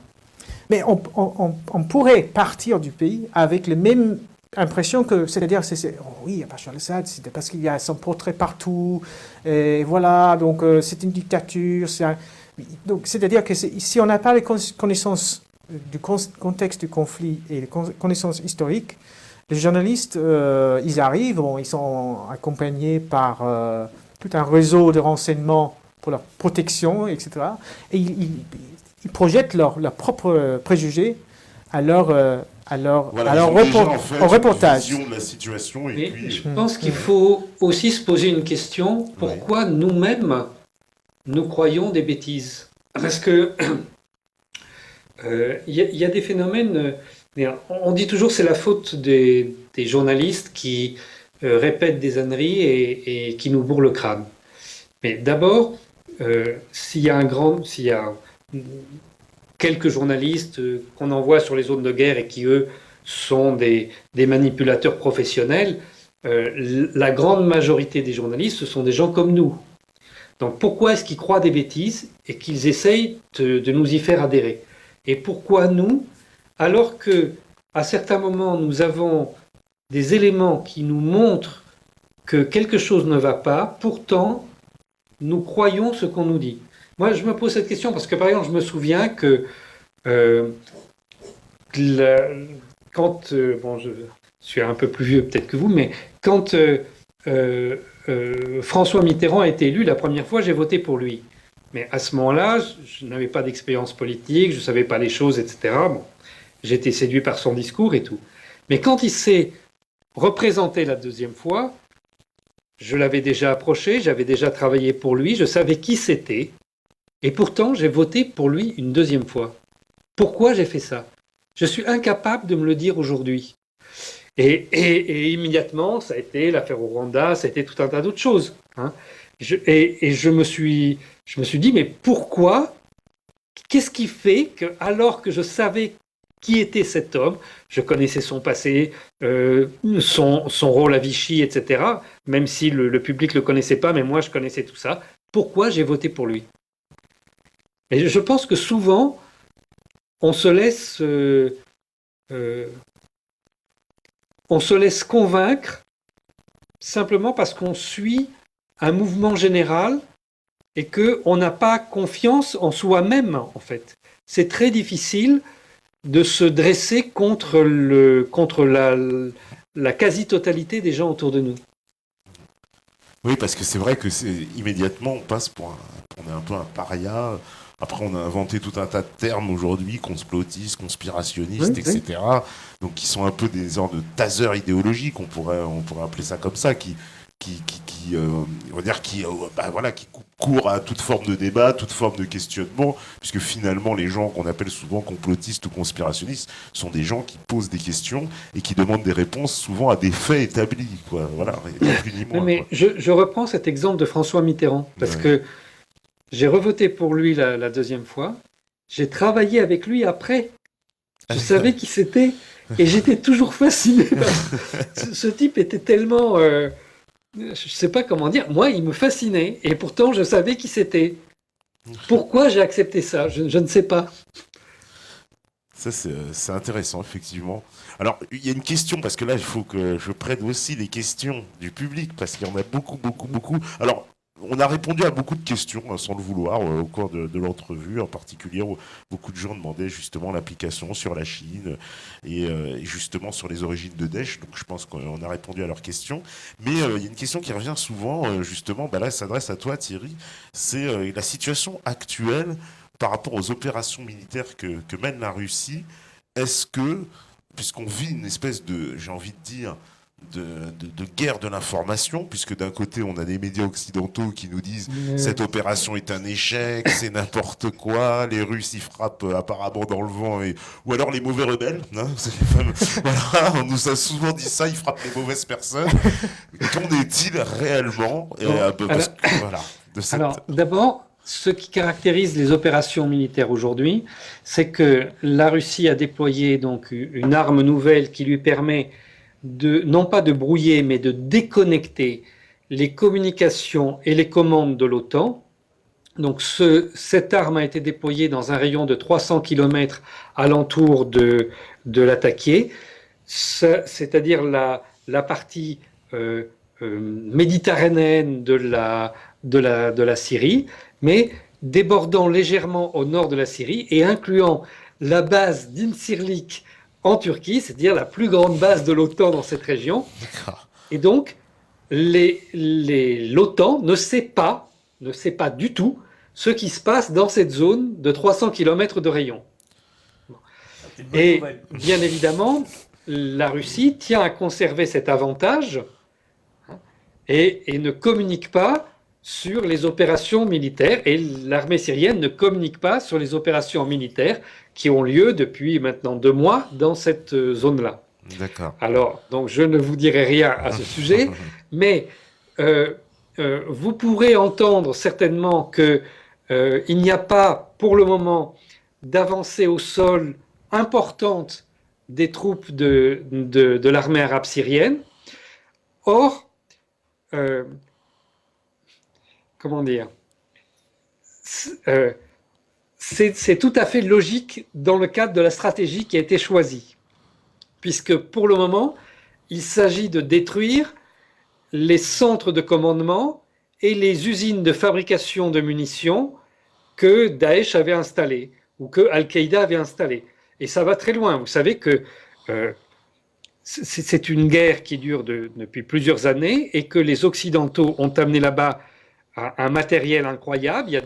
Mais on pourrait partir du pays avec les mêmes impressions que, c'est-à-dire, oui, Bachar al-Assad, c'est parce qu'il y a son portrait partout, et voilà, donc c'est une dictature. Donc, c'est-à-dire que si on n'a pas les connaissances du contexte du conflit et les connaissances historiques, les journalistes, ils arrivent, ils sont accompagnés par tout un réseau de renseignements pour leur protection, etc. Et ils projettent leurs propres préjugés à leur reportage. Une vision de la situation et puis... Je pense qu'il faut aussi se poser une question. Pourquoi nous-mêmes, nous croyons des bêtises? Parce que y a des phénomènes... on dit toujours que c'est la faute des journalistes qui répètent des âneries et qui nous bourrent le crâne. Mais d'abord, s'il y a quelques journalistes qu'on envoie sur les zones de guerre et qui, eux, sont des manipulateurs professionnels, la grande majorité des journalistes, ce sont des gens comme nous. Donc pourquoi est-ce qu'ils croient des bêtises et qu'ils essayent de nous y faire adhérer? Et pourquoi nous, alors que à certains moments nous avons des éléments qui nous montrent que quelque chose ne va pas, pourtant nous croyons ce qu'on nous dit? Moi, je me pose cette question parce que, par exemple, je me souviens que quand, je suis un peu plus vieux peut-être que vous, mais quand François Mitterrand a été élu la première fois, j'ai voté pour lui. Mais à ce moment-là, je n'avais pas d'expérience politique, je ne savais pas les choses, etc. Bon, j'étais séduit par son discours et tout. Mais quand il s'est représenté la deuxième fois, je l'avais déjà approché, j'avais déjà travaillé pour lui, je savais qui c'était. Et pourtant, j'ai voté pour lui une deuxième fois. Pourquoi j'ai fait ça? Je suis incapable de me le dire aujourd'hui. Et immédiatement, ça a été l'affaire au Rwanda, ça a été tout un tas d'autres choses. Hein. Je me suis dit, mais pourquoi? Qu'est-ce qui fait que, alors que je savais qui était cet homme, je connaissais son passé, son rôle à Vichy, etc., même si le public ne le connaissait pas, mais moi je connaissais tout ça, pourquoi j'ai voté pour lui? Et je pense que souvent, on se laisse convaincre simplement parce qu'on suit un mouvement général et qu'on n'a pas confiance en soi-même, en fait. C'est très difficile de se dresser contre la quasi-totalité des gens autour de nous. Oui, parce que c'est vrai que immédiatement, on passe on est un peu un paria. Après, on a inventé tout un tas de termes aujourd'hui, complotistes, conspirationnistes, etc. Oui. Donc, qui sont un peu des sortes de tasers idéologiques, on pourrait appeler ça comme ça, qui courent à toute forme de débat, toute forme de questionnement, puisque finalement, les gens qu'on appelle souvent complotistes ou conspirationnistes sont des gens qui posent des questions et qui demandent des réponses souvent à des faits établis, quoi. Voilà, ni plus ni moins. Mais je reprends cet exemple de François Mitterrand, parce que j'ai revoté pour lui la deuxième fois. J'ai travaillé avec lui après. Je savais qui c'était et j'étais toujours fasciné. Ce type était tellement... je ne sais pas comment dire. Moi, il me fascinait et pourtant, je savais qui c'était. Pourquoi j'ai accepté ça? Je ne sais pas. Ça, c'est intéressant, effectivement. Alors, il y a une question, parce que là, il faut que je prenne aussi les questions du public, parce qu'il y en a beaucoup, beaucoup, beaucoup. Alors, on a répondu à beaucoup de questions, hein, sans le vouloir, au cours de l'entrevue, en particulier, où beaucoup de gens demandaient justement l'application sur la Chine et justement sur les origines de Daesh. Donc, je pense qu'on a répondu à leurs questions. Mais il y a une question qui revient souvent, justement, bah là, elle s'adresse à toi, Thierry. C'est la situation actuelle par rapport aux opérations militaires que mène la Russie. Est-ce que, puisqu'on vit une espèce de, j'ai envie de dire, de guerre de l'information, puisque d'un côté on a des médias occidentaux qui nous disent cette opération est un échec, c'est n'importe quoi, les Russes y frappent apparemment dans le vent, ou alors les mauvais rebelles, hein, voilà, on nous a souvent dit ça, ils frappent les mauvaises personnes. Qu'en est-il réellement voilà, de cette... Alors, d'abord, ce qui caractérise les opérations militaires aujourd'hui, c'est que la Russie a déployé donc une arme nouvelle qui lui permet non pas de brouiller, mais de déconnecter les communications et les commandes de l'OTAN. Donc cette arme a été déployée dans un rayon de 300 km alentour de l'attaqué, c'est-à-dire la partie méditerranéenne de la Syrie, mais débordant légèrement au nord de la Syrie et incluant la base d'Incirlik en Turquie, c'est-à-dire la plus grande base de l'OTAN dans cette région. Et donc, l'OTAN ne sait pas du tout ce qui se passe dans cette zone de 300 km de rayon. Et bien évidemment, la Russie tient à conserver cet avantage et ne communique pas sur les opérations militaires, et l'armée syrienne ne communique pas sur les opérations militaires qui ont lieu depuis maintenant 2 mois dans cette zone-là. D'accord. Alors, donc je ne vous dirai rien à ce sujet, mais vous pourrez entendre certainement qu'il n'y a pas pour le moment d'avancée au sol importante des troupes de l'armée arabe syrienne. Or, comment dire, c'est tout à fait logique dans le cadre de la stratégie qui a été choisie, puisque pour le moment, il s'agit de détruire les centres de commandement et les usines de fabrication de munitions que Daesh avait installées ou que Al-Qaïda avait installées. Et ça va très loin. Vous savez que c'est une guerre qui dure depuis plusieurs années et que les Occidentaux ont amené là-bas un matériel incroyable. Il y a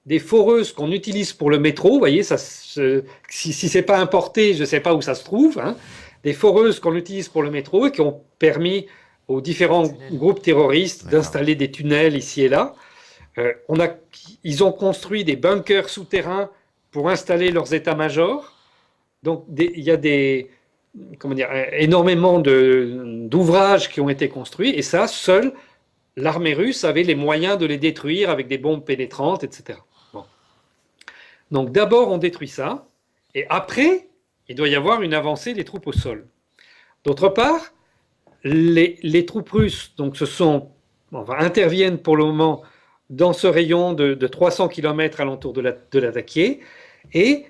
des foreuses qu'on utilise pour le métro. Vous voyez, si ce n'est pas importé, je ne sais pas où ça se trouve. Hein. Des foreuses qu'on utilise pour le métro et qui ont permis aux différents groupes terroristes d'installer des tunnels ici et là. Ils ont construit des bunkers souterrains pour installer leurs états-majors. Donc, il y a énormément d'ouvrages qui ont été construits. Et ça, seule l'armée russe avait les moyens de les détruire avec des bombes pénétrantes, etc. Bon. Donc, d'abord, on détruit ça. Et après, il doit y avoir une avancée des troupes au sol. D'autre part, les troupes russes interviennent pour le moment dans ce rayon de 300 km alentour de l'attaqué et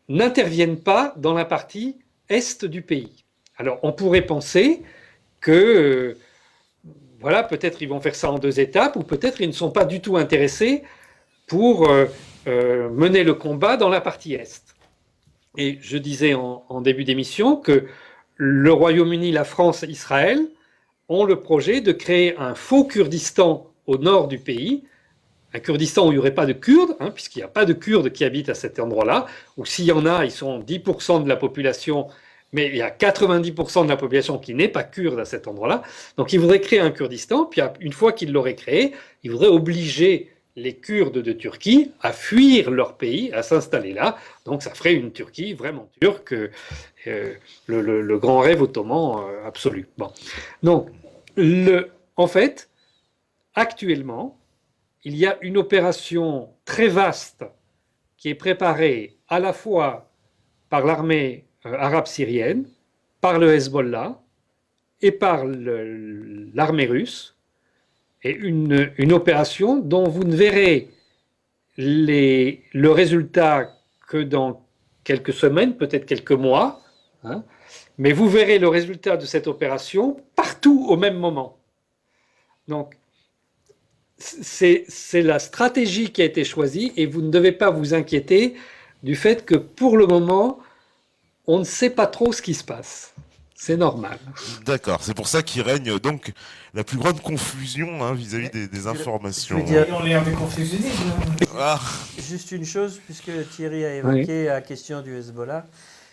n'interviennent pas dans la partie est du pays. Alors, on pourrait penser que, peut-être ils vont faire ça en 2 étapes, ou peut-être ils ne sont pas du tout intéressés pour mener le combat dans la partie est. Et je disais en début d'émission que le Royaume-Uni, la France et Israël ont le projet de créer un faux Kurdistan au nord du pays, un Kurdistan où il n'y aurait pas de Kurdes, puisqu'il n'y a pas de Kurdes qui habitent à cet endroit-là, ou s'il y en a, ils sont 10% de la population, mais il y a 90% de la population qui n'est pas kurde à cet endroit-là. Donc il voudrait créer un Kurdistan, puis une fois qu'il l'aurait créé, il voudrait obliger les Kurdes de Turquie à fuir leur pays, à s'installer là. Donc ça ferait une Turquie vraiment turque, le grand rêve ottoman absolu. Bon. Donc, en fait, actuellement, il y a une opération très vaste qui est préparée à la fois par l'armée arabe syrienne, par le Hezbollah et par l'armée russe, et une opération dont vous ne verrez le résultat que dans quelques semaines, peut-être quelques mois, hein, mais vous verrez le résultat de cette opération partout au même moment. Donc, c'est la stratégie qui a été choisie et vous ne devez pas vous inquiéter du fait que pour le moment, on ne sait pas trop ce qui se passe. C'est normal. D'accord, c'est pour ça qu'il règne donc la plus grande confusion hein, vis-à-vis des informations. Je veux dire- On est un peu confusionnisme. Ah, Juste une chose, puisque Thierry a évoqué la question du Hezbollah,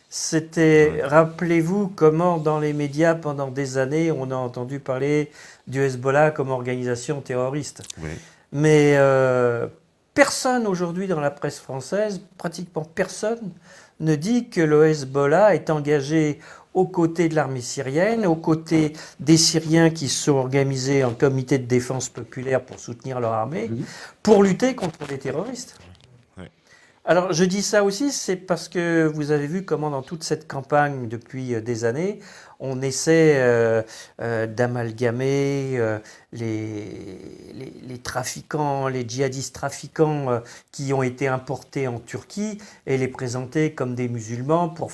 c'était, rappelez-vous comment dans les médias pendant des années on a entendu parler du Hezbollah comme organisation terroriste. oui. Mais personne aujourd'hui dans la presse française, pratiquement personne, ne dit que le Hezbollah est engagé aux côtés de l'armée syrienne, aux côtés des Syriens qui se sont organisés en comité de défense populaire pour soutenir leur armée, pour lutter contre les terroristes. Ouais. Alors je dis ça aussi, c'est parce que vous avez vu comment dans toute cette campagne depuis des années, on essaie d'amalgamer les trafiquants, les djihadistes trafiquants qui ont été importés en Turquie et les présenter comme des musulmans pour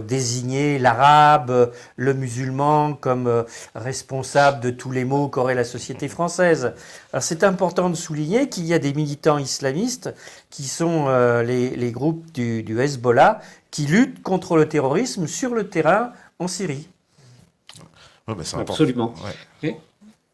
désigner l'arabe, le musulman comme responsable de tous les maux qu'aurait la société française. Alors c'est important de souligner qu'il y a des militants islamistes qui sont les groupes du Hezbollah qui luttent contre le terrorisme sur le terrain en Syrie. Ouais, bah, c'est important. Absolument. Ouais. Et-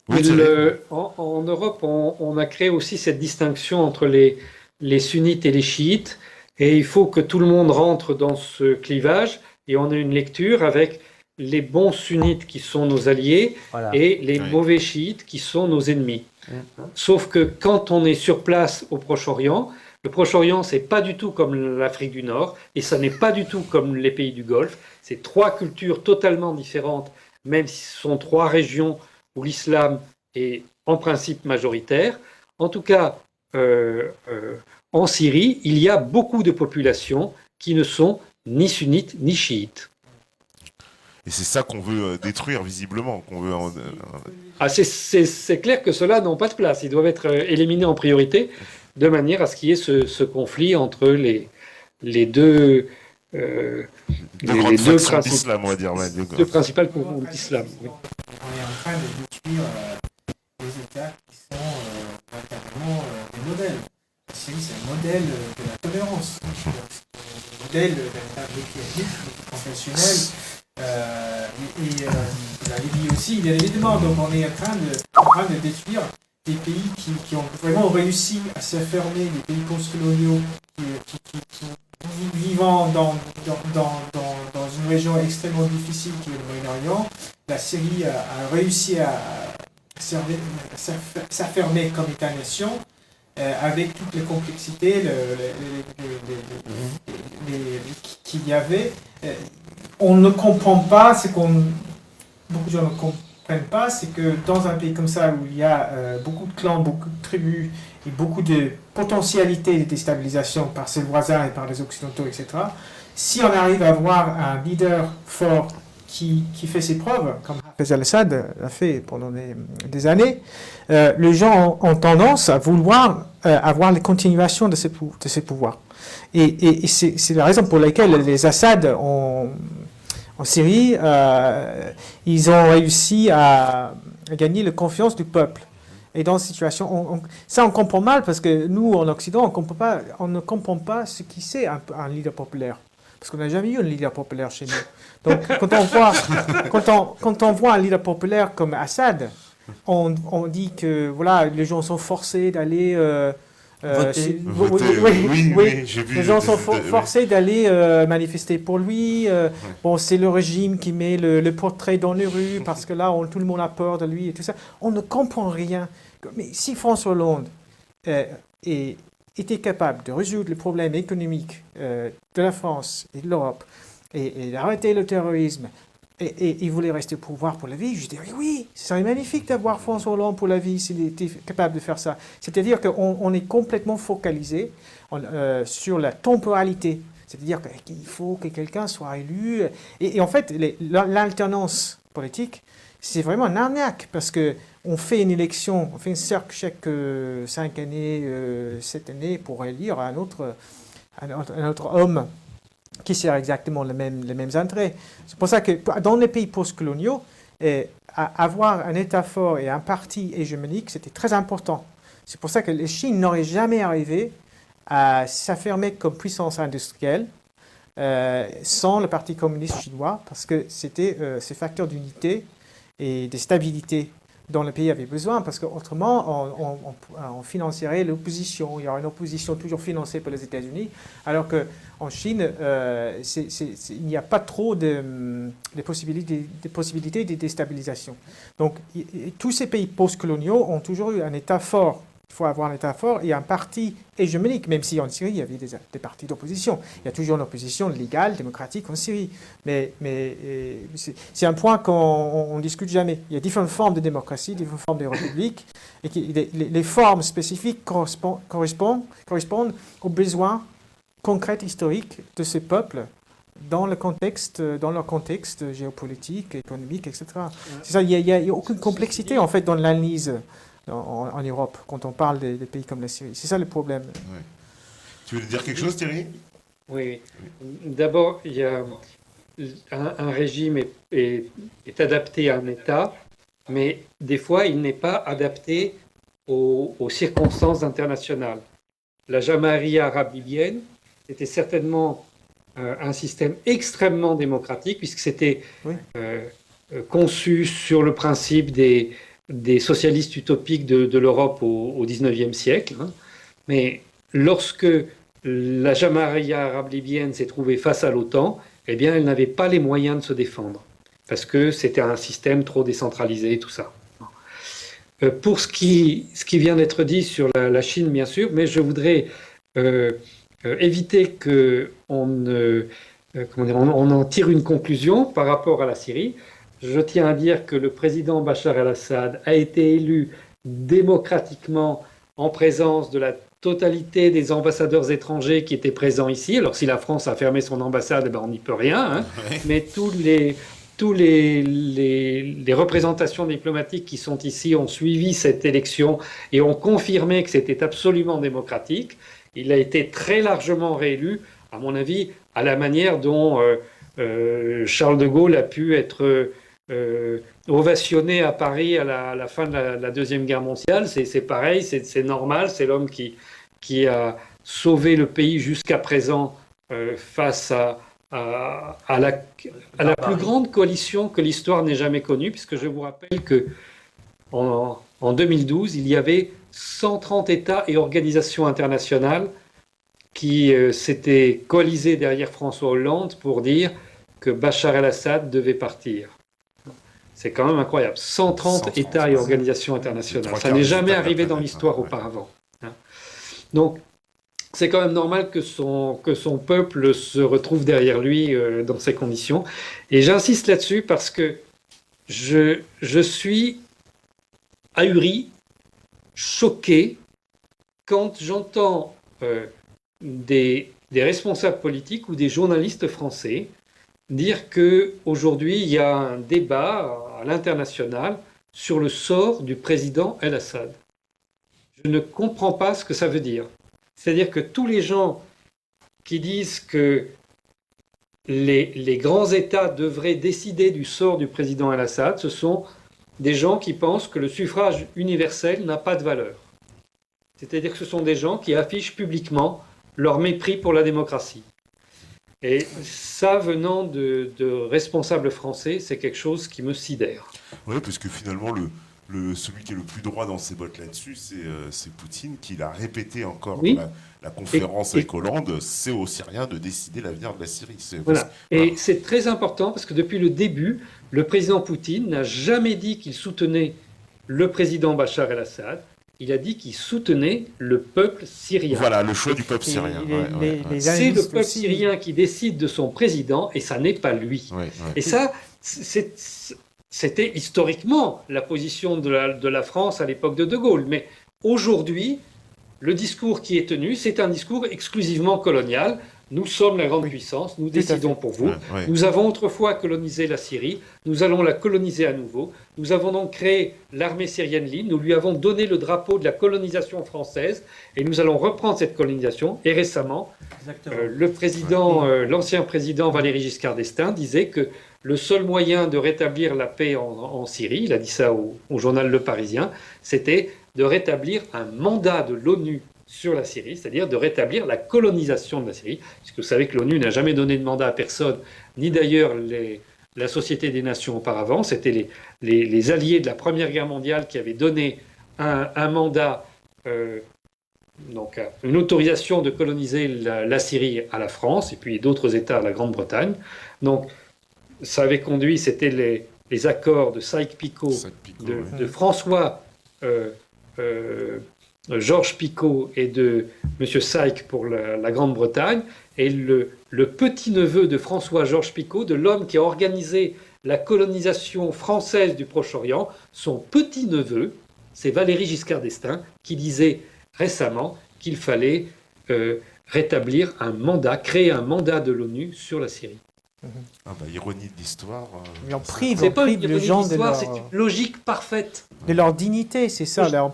Oui, Et Thierry. en Europe, on a créé aussi cette distinction entre les sunnites et les chiites, et il faut que tout le monde rentre dans ce clivage, et on a une lecture avec les bons sunnites qui sont nos alliés Voilà. et les Oui. mauvais chiites qui sont nos ennemis. Mhm. Sauf que quand on est sur place au Proche-Orient, le Proche-Orient, c'est pas du tout comme l'Afrique du Nord, et ça n'est pas du tout comme les pays du Golfe. C'est trois cultures totalement différentes, même si ce sont trois régions où l'islam est en principe majoritaire. En tout cas, en Syrie, il y a beaucoup de populations qui ne sont ni sunnites ni chiites. Et c'est ça qu'on veut détruire visiblement, qu'on veut. Ah, c'est clair que ceux-là n'ont pas de place. Ils doivent être éliminés en priorité, de manière à ce qu'il y ait ce conflit entre les deux, deux grandes factions d'islam, on va dire. Ouais, deux principales courants d'islam. Oui. On est en train de détruire des États qui sont véritablement des modèles. La Syrie, c'est un modèle de la tolérance. C'est un modèle d'un équilibre confessionnel. La Libye aussi, bien évidemment. Donc on est en train de détruire des pays qui ont vraiment réussi à s'affirmer, des pays post-coloniaux qui vivant dans une région extrêmement difficile qui est le Moyen-Orient. La Syrie a réussi à s'affirmer comme État-nation avec toutes les complexités qu'il y avait. On ne comprend pas, beaucoup de gens ne comprennent pas, c'est que dans un pays comme ça où il y a beaucoup de clans, beaucoup de tribus et beaucoup de potentialités de déstabilisation par ses voisins et par les Occidentaux, etc., si on arrive à avoir un leader fort qui fait ses preuves, comme Hafez al-Assad l'a fait pendant des années, les gens ont tendance à vouloir avoir les continuations de ces pouvoirs. Et c'est la raison pour laquelle les Assad en Syrie, ils ont réussi à gagner la confiance du peuple. Et dans cette situation, on comprend mal parce que nous, en Occident, on ne comprend pas ce qui c'est un leader populaire. Parce qu'on n'a jamais eu un leader populaire chez nous. Donc, quand on voit un leader populaire comme Assad, on dit que voilà, les gens sont forcés d'aller... Voter. Oui, j'ai vu. Les gens sont forcés d'aller manifester pour lui. Bon, c'est le régime qui met le portrait dans les rues parce que là, tout le monde a peur de lui et tout ça. On ne comprend rien. Mais si François Hollande était capable de résoudre les problèmes économiques de la France et de l'Europe et d'arrêter le terrorisme, et il voulait rester au pouvoir pour la vie, je dirais oui, ce serait magnifique d'avoir François Hollande pour la vie s'il était capable de faire ça. C'est-à-dire qu'on est complètement focalisé sur la temporalité. C'est-à-dire qu'il faut que quelqu'un soit élu. Et en fait, l'alternance politique, c'est vraiment un arnaque parce qu'on fait une élection, on fait une cercle chaque 5 années, 7 années pour élire un autre un autre homme qui sert exactement les mêmes intérêts. C'est pour ça que dans les pays post-coloniaux, avoir un État fort et un parti hégémonique, c'était très important. C'est pour ça que la Chine n'aurait jamais arrivé à s'affirmer comme puissance industrielle sans le Parti communiste chinois, parce que c'était ces facteurs d'unité et de stabilité dont le pays avait besoin, parce qu'autrement, on financerait l'opposition. Il y aurait une opposition toujours financée par les États-Unis, alors qu'en Chine, il n'y a pas trop de possibilités de déstabilisation. Donc, tous ces pays post-coloniaux ont toujours eu un État fort. Il faut avoir un État fort et un parti hégémonique, même si en Syrie, il y avait des partis d'opposition. Il y a toujours une opposition légale, démocratique en Syrie. Mais c'est un point qu'on ne discute jamais. Il y a différentes formes de démocratie, différentes formes de république, et les formes spécifiques correspondent aux besoins concrets historiques de ces peuples dans leur contexte géopolitique, économique, etc. C'est ça, il n'y a aucune complexité en fait dans l'analyse en Europe, quand on parle des pays comme la Syrie. C'est ça le problème. Ouais. Tu veux dire quelque chose, Thierry? Oui. D'abord, il y a un régime est adapté à un État, mais des fois, il n'est pas adapté aux circonstances internationales. La Jamaïria arabe libyenne était certainement un système extrêmement démocratique, puisque c'était conçu sur le principe des socialistes utopiques de l'Europe au XIXe siècle. Mais lorsque la Jamaïria arabe libyenne s'est trouvée face à l'OTAN, eh bien, elle n'avait pas les moyens de se défendre, parce que c'était un système trop décentralisé et tout ça. Pour ce qui vient d'être dit sur la Chine, bien sûr, mais je voudrais éviter qu'on en tire une conclusion par rapport à la Syrie. Je tiens à dire que le président Bachar el-Assad a été élu démocratiquement en présence de la totalité des ambassadeurs étrangers qui étaient présents ici. Alors si la France a fermé son ambassade, on n'y peut rien, mais tous les représentations diplomatiques qui sont ici ont suivi cette élection et ont confirmé que c'était absolument démocratique. Il a été très largement réélu, à mon avis, à la manière dont Charles de Gaulle a pu être ovationné à Paris à la fin de la Deuxième Guerre mondiale. C'est pareil, c'est normal, c'est l'homme qui a sauvé le pays jusqu'à présent face à la plus grande coalition que l'histoire n'ait jamais connue, puisque je vous rappelle que en 2012, il y avait 130 États et organisations internationales qui s'étaient coalisés derrière François Hollande pour dire que Bachar el-Assad devait partir. C'est quand même incroyable. 130 États et organisations internationales. Ça n'est jamais arrivé dans l'histoire auparavant. Donc, c'est quand même normal que son peuple se retrouve derrière lui dans ces conditions. Et j'insiste là-dessus parce que je suis ahuri, choqué, quand j'entends des responsables politiques ou des journalistes français dire qu'aujourd'hui, il y a un débat à l'international sur le sort du président el-Assad. Je ne comprends pas ce que ça veut dire. C'est-à-dire que tous les gens qui disent que les grands États devraient décider du sort du président el-Assad, ce sont des gens qui pensent que le suffrage universel n'a pas de valeur. C'est-à-dire que ce sont des gens qui affichent publiquement leur mépris pour la démocratie. Et ça, venant de responsables français, c'est quelque chose qui me sidère. Oui, parce que finalement, celui qui est le plus droit dans ses bottes là-dessus, c'est Poutine, qui l'a répété encore dans la conférence avec Hollande. C'est aux Syriens de décider l'avenir de la Syrie. Voilà. Et c'est très important parce que depuis le début, le président Poutine n'a jamais dit qu'il soutenait le président Bachar el-Assad. Il a dit qu'il soutenait le peuple syrien. Voilà, le choix du peuple syrien. C'est le peuple syrien qui décide de son président et ça n'est pas lui. Et ça, c'était historiquement la position de la France à l'époque de De Gaulle. Mais aujourd'hui, le discours qui est tenu, c'est un discours exclusivement colonial. nous sommes la grande Oui. puissance, nous Tout à décidons fait. pour vous. Ouais. Nous avons autrefois colonisé la Syrie, nous allons la coloniser à nouveau. Nous avons donc créé l'armée syrienne libre, nous lui avons donné le drapeau de la colonisation française et nous allons reprendre cette colonisation. Et récemment, Exactement. l'ancien président Valéry Giscard d'Estaing disait que le seul moyen de rétablir la paix en Syrie, il a dit ça au journal Le Parisien, c'était de rétablir un mandat de l'ONU sur la Syrie, c'est-à-dire de rétablir la colonisation de la Syrie, puisque vous savez que l'ONU n'a jamais donné de mandat à personne, ni d'ailleurs la Société des Nations auparavant. C'était les alliés de la Première Guerre mondiale qui avaient donné un mandat, donc une autorisation de coloniser la Syrie à la France, et puis d'autres États à la Grande-Bretagne. Donc ça avait conduit, c'était les accords de Sykes-Picot, de François Georges Picot et de M. Sykes pour la Grande-Bretagne, et le petit-neveu de François-Georges Picot, de l'homme qui a organisé la colonisation française du Proche-Orient, son petit-neveu, c'est Valéry Giscard d'Estaing, qui disait récemment qu'il fallait rétablir un mandat, créer un mandat de l'ONU sur la Syrie. Ah bah, ironie de l'histoire. Mais on prive, C'est pas une les ironie gens de d'histoire, leur, c'est une logique parfaite. de leur dignité, c'est ça. Logique Là, on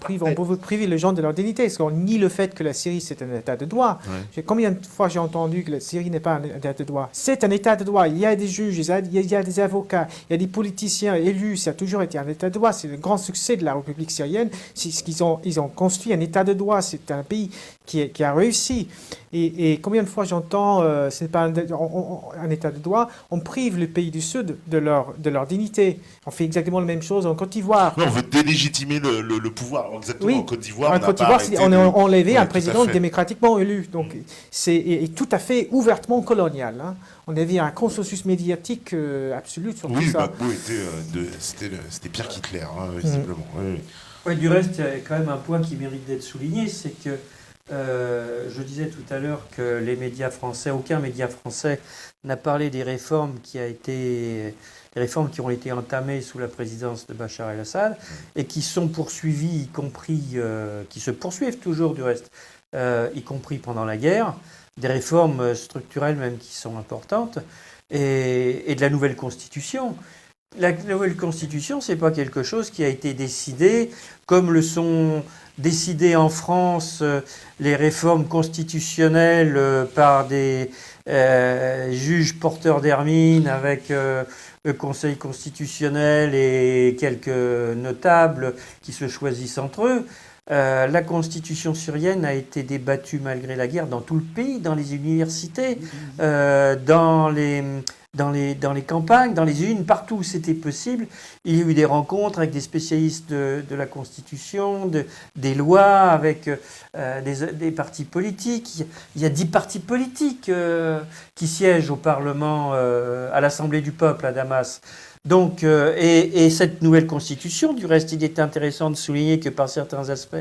peut priver les gens de leur dignité. Parce qu'on nie le fait que la Syrie, c'est un état de droit. Ouais. Combien de fois j'ai entendu que la Syrie n'est pas un état de droit? C'est un état de droit. Il y a des juges, il y a des avocats, il y a des politiciens élus. Ça a toujours été un état de droit. C'est le grand succès de la République syrienne. C'est ce qu'ils ont construit un état de droit. C'est un pays qui a réussi. Et combien de fois j'entends, ce n'est pas un état de droit, on prive le pays du Sud de leur dignité. On fait exactement la même chose en Côte d'Ivoire. Non, on veut délégitimer le pouvoir. Alors, exactement, Oui. en Côte d'Ivoire, En Côte d'Ivoire, on a enlevé Ouais, un tout à président fait. démocratiquement élu. Donc, c'est tout à fait ouvertement colonial. Hein. On avait un consensus médiatique absolu sur tout Oui, ça. Gbagbo c'était pire qu'Hitler, hein, visiblement. Oui. Ouais, du reste, il y a quand même un point qui mérite d'être souligné, c'est que je disais tout à l'heure que les médias français, aucun média français n'a parlé des réformes qui ont été entamées sous la présidence de Bachar el-Assad et qui sont poursuivies, y compris, qui se poursuivent toujours du reste, y compris pendant la guerre, des réformes structurelles même qui sont importantes, et de la nouvelle constitution. La nouvelle constitution, c'est pas quelque chose qui a été décidé comme le sont décidées en France les réformes constitutionnelles par des juges porteurs d'hermine avec le Conseil constitutionnel et quelques notables qui se choisissent entre eux. La constitution syrienne a été débattue malgré la guerre dans tout le pays, dans les universités, dans les campagnes, dans les usines, partout où c'était possible. Il y a eu des rencontres avec des spécialistes de la Constitution, des lois, avec des partis politiques. Il y a 10 partis politiques qui siègent au Parlement, à l'Assemblée du peuple à Damas. Donc, et cette nouvelle Constitution, du reste, il est intéressant de souligner que par certains aspects,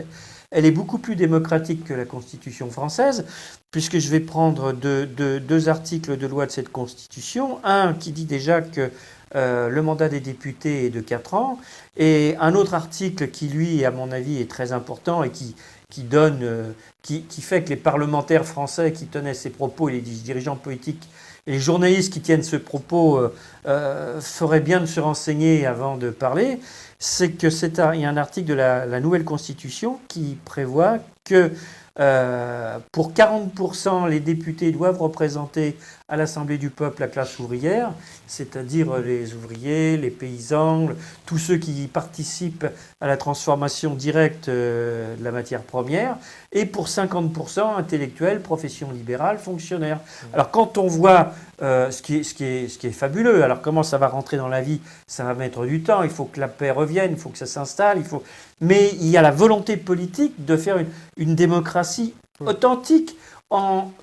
elle est beaucoup plus démocratique que la Constitution française, puisque je vais prendre deux articles de loi de cette Constitution. Un qui dit déjà que le mandat des députés est de 4 ans, et un autre article qui, lui, à mon avis, est très important et qui fait que les parlementaires français qui tenaient ces propos, et les dirigeants politiques et les journalistes qui tiennent ce propos feraient bien de se renseigner avant de parler, c'est que il y a un article de la nouvelle Constitution qui prévoit que pour 40%, les députés doivent représenter à l'Assemblée du peuple la classe ouvrière, c'est-à-dire les ouvriers, les paysans, tous ceux qui participent à la transformation directe de la matière première, et pour 50% intellectuels, professions libérales, fonctionnaires. Alors quand on voit ce qui est fabuleux, alors comment ça va rentrer dans la vie, ça va mettre du temps, il faut que la paix revienne, il faut que ça s'installe, mais il y a la volonté politique de faire une démocratie authentique,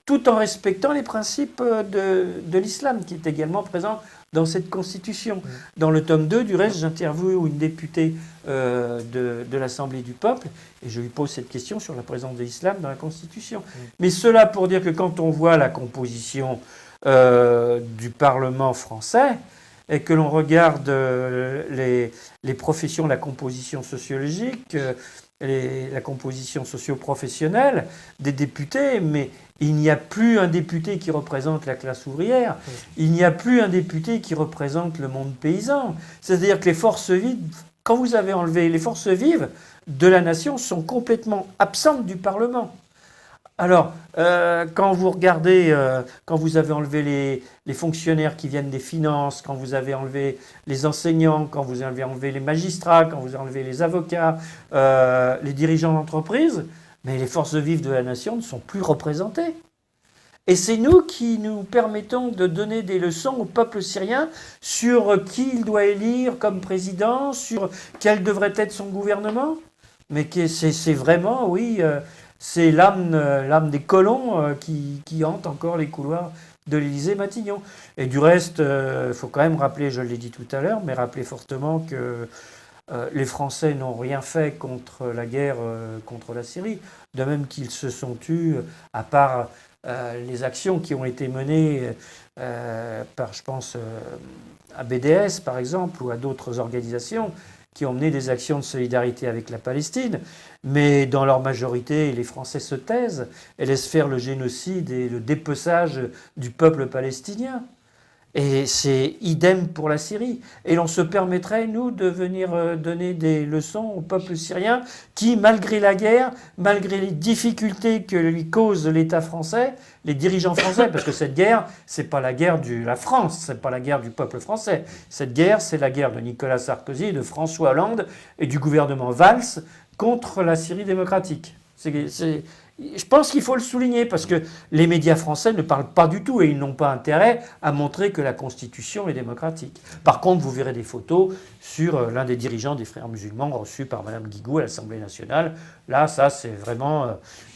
tout en respectant les principes de l'islam, qui est également présent dans cette constitution. Dans le tome 2, du reste, j'interviewe une députée de l'Assemblée du peuple, et je lui pose cette question sur la présence de l'islam dans la constitution. Mais cela pour dire que quand on voit la composition du Parlement français, et que l'on regarde les professions, la composition sociologique, la composition socio-professionnelle des députés, mais il n'y a plus un député qui représente la classe ouvrière, il n'y a plus un député qui représente le monde paysan. C'est-à-dire que les forces vives, quand vous avez enlevé les forces vives de la nation, sont complètement absentes du Parlement. Alors, quand vous regardez, quand vous avez enlevé les fonctionnaires qui viennent des finances, quand vous avez enlevé les enseignants, quand vous avez enlevé les magistrats, quand vous avez enlevé les avocats, les dirigeants d'entreprise, mais les forces vives de la nation ne sont plus représentées. Et c'est nous qui nous permettons de donner des leçons au peuple syrien sur qui il doit élire comme président, sur quel devrait être son gouvernement. Mais c'est vraiment, oui... c'est l'âme des colons qui hante encore les couloirs de l'Élysée-Matignon. Et du reste, il faut quand même rappeler, je l'ai dit tout à l'heure, mais rappeler fortement que les Français n'ont rien fait contre la guerre contre la Syrie, de même qu'ils se sont tus, à part les actions qui ont été menées par, je pense, à BDS par exemple, ou à d'autres organisations, qui ont mené des actions de solidarité avec la Palestine, mais dans leur majorité, les Français se taisent et laissent faire le génocide et le dépeçage du peuple palestinien. Et c'est idem pour la Syrie. Et l'on se permettrait, nous, de venir donner des leçons au peuple syrien qui, malgré la guerre, malgré les difficultés que lui cause l'État français, les dirigeants français, parce que cette guerre, c'est pas la guerre de la France, c'est pas la guerre du peuple français. Cette guerre, c'est la guerre de Nicolas Sarkozy, de François Hollande et du gouvernement Valls contre la Syrie démocratique. Je pense qu'il faut le souligner parce que les médias français ne parlent pas du tout et ils n'ont pas intérêt à montrer que la Constitution est démocratique. Par contre, vous verrez des photos sur l'un des dirigeants des Frères musulmans reçus par Mme Guigou à l'Assemblée nationale. Là, ça, c'est vraiment...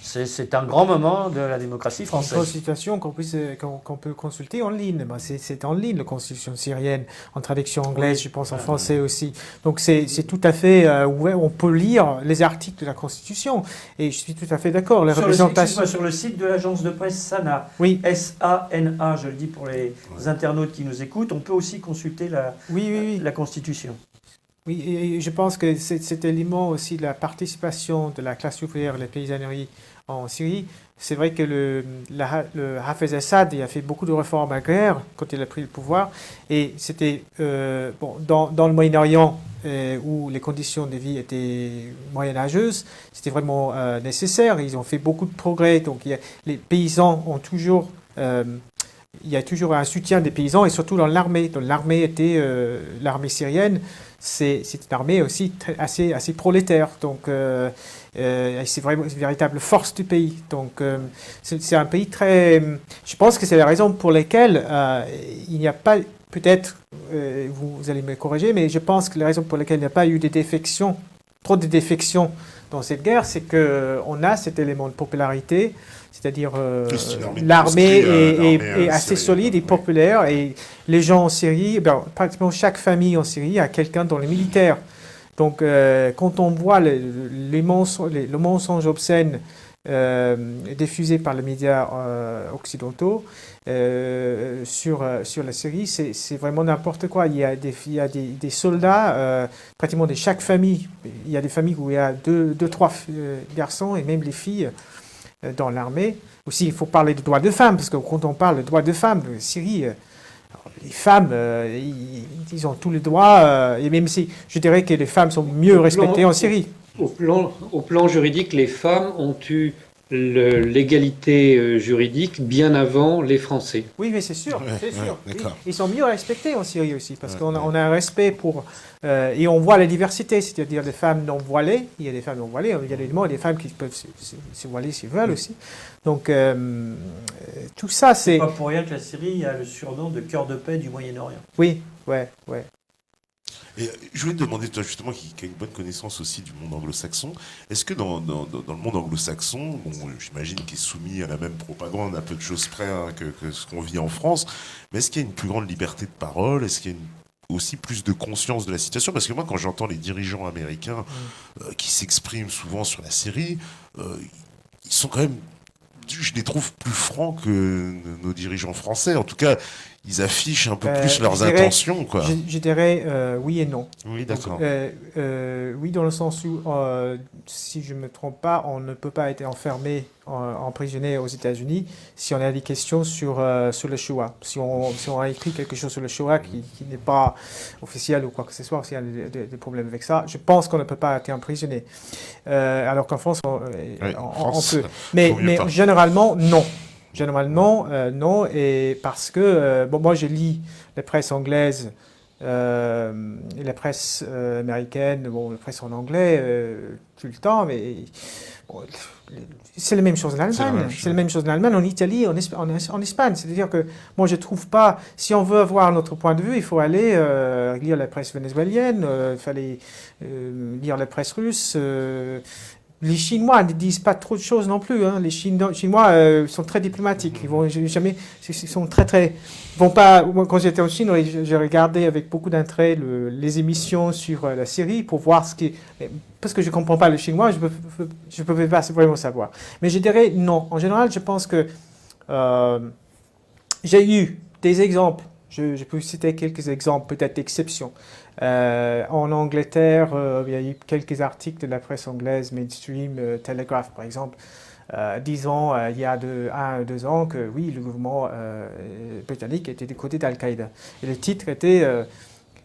c'est un grand moment de la démocratie française. Une consultation qu'on peut consulter en ligne. C'est en ligne, la constitution syrienne, en traduction anglaise, je pense en français aussi. Donc c'est tout à fait ouvert. On peut lire les articles de la Constitution. Et je suis tout à fait d'accord. Sur le site de l'agence de presse SANA, oui. S-A-N-A, je le dis pour les internautes qui nous écoutent, on peut aussi consulter la Constitution. Oui, et je pense que cet élément aussi de la participation de la classe ouvrière et la paysannerie en Syrie, c'est vrai que le Hafez Assad il a fait beaucoup de réformes agraires quand il a pris le pouvoir, et c'était dans le Moyen-Orient où les conditions de vie étaient moyenâgeuses, c'était vraiment nécessaire. Ils ont fait beaucoup de progrès, donc les paysans ont toujours... il y a toujours un soutien des paysans, et surtout dans l'armée. L'armée syrienne, c'est une armée aussi assez prolétaire. Donc, c'est vraiment une véritable force du pays. Donc, c'est un pays très... Je pense que c'est la raison pour laquelle il n'y a pas... Peut-être, vous allez me corriger, mais je pense que la raison pour laquelle il n'y a pas eu trop de défections dans cette guerre, c'est qu'on a cet élément de popularité, c'est-à-dire l'armée est assez solide et populaire, et les gens en Syrie, pratiquement chaque famille en Syrie a quelqu'un dans les militaires. Donc quand on voit le mensonge obscène diffusé par les médias occidentaux sur la Syrie, c'est vraiment n'importe quoi. Il y a des soldats, pratiquement de chaque famille. Il y a des familles où il y a deux, trois garçons, et même les filles dans l'armée. Aussi, il faut parler de droits de femmes, parce que quand on parle de droits de femmes, en Syrie, les femmes, ils ont tous les droits, et même si je dirais que les femmes sont mieux respectées en Syrie. Au plan juridique, les femmes ont eu l'égalité juridique bien avant les Français. Oui, mais c'est sûr. Oui. Ils sont mieux respectés en Syrie aussi, parce qu'on a un respect pour... et on voit la diversité, c'est-à-dire des femmes non voilées. Il y a des femmes non voilées, il y a des femmes qui peuvent se voiler s'ils veulent aussi. Donc, tout ça, c'est... C'est pas pour rien que la Syrie a le surnom de cœur de paix du Moyen-Orient. Oui, ouais. Et je voulais te demander, toi justement, qui a une bonne connaissance aussi du monde anglo-saxon, est-ce que dans le monde anglo-saxon, j'imagine qu'il est soumis à la même propagande, à peu de choses près que ce qu'on vit en France, mais est-ce qu'il y a une plus grande liberté de parole? Est-ce qu'il y a aussi plus de conscience de la situation? Parce que moi, quand j'entends les dirigeants américains qui s'expriment souvent sur la Syrie, ils sont quand même... Je les trouve plus francs que nos dirigeants français. En tout cas, ils affichent un peu Euh, plus leurs je dirais- intentions, quoi. Je dirais oui et non. Oui, d'accord. Oui, dans le sens où, si je ne me trompe pas, on ne peut pas être enfermé, emprisonné aux États-Unis si on a des questions sur le Shoah. Si on a écrit quelque chose sur le Shoah qui n'est pas officiel ou quoi que ce soit, s'il y a des problèmes avec ça, je pense qu'on ne peut pas être emprisonné. Alors qu'en France, Oui, en on France, peut. Mais, faut mieux pas. généralement, non. Généralement, non. Et parce que, bon, moi, je lis la presse anglaise. Et la presse américaine, bon, la presse en anglais tout le temps, mais bon, c'est la même chose en C'est la Allemagne. même chose. C'est la même chose en Allemagne, en Italie, en Espagne. C'est-à-dire que moi, je trouve pas, si on veut avoir notre point de vue, il faut aller lire la presse vénézuélienne, il fallait lire la presse russe. Les Chinois ne disent pas trop de choses non plus. Hein. Les Chinois sont très diplomatiques. Ils vont jamais, ils sont très. Ils vont pas. Moi, quand j'étais en Chine, j'ai regardé avec beaucoup d'intérêt les émissions sur la Syrie pour voir ce qui. Parce que je comprends pas le chinois, je peux pas vraiment savoir. Mais je dirais non. En général, je pense que j'ai eu des exemples. Je peux citer quelques exemples, peut-être d'exceptions. En Angleterre, il y a eu quelques articles de la presse anglaise, mainstream, Telegraph par exemple, disant il y a 1 ou 2 ans que oui, le gouvernement britannique était du côté d'Al-Qaïda. Et le titre était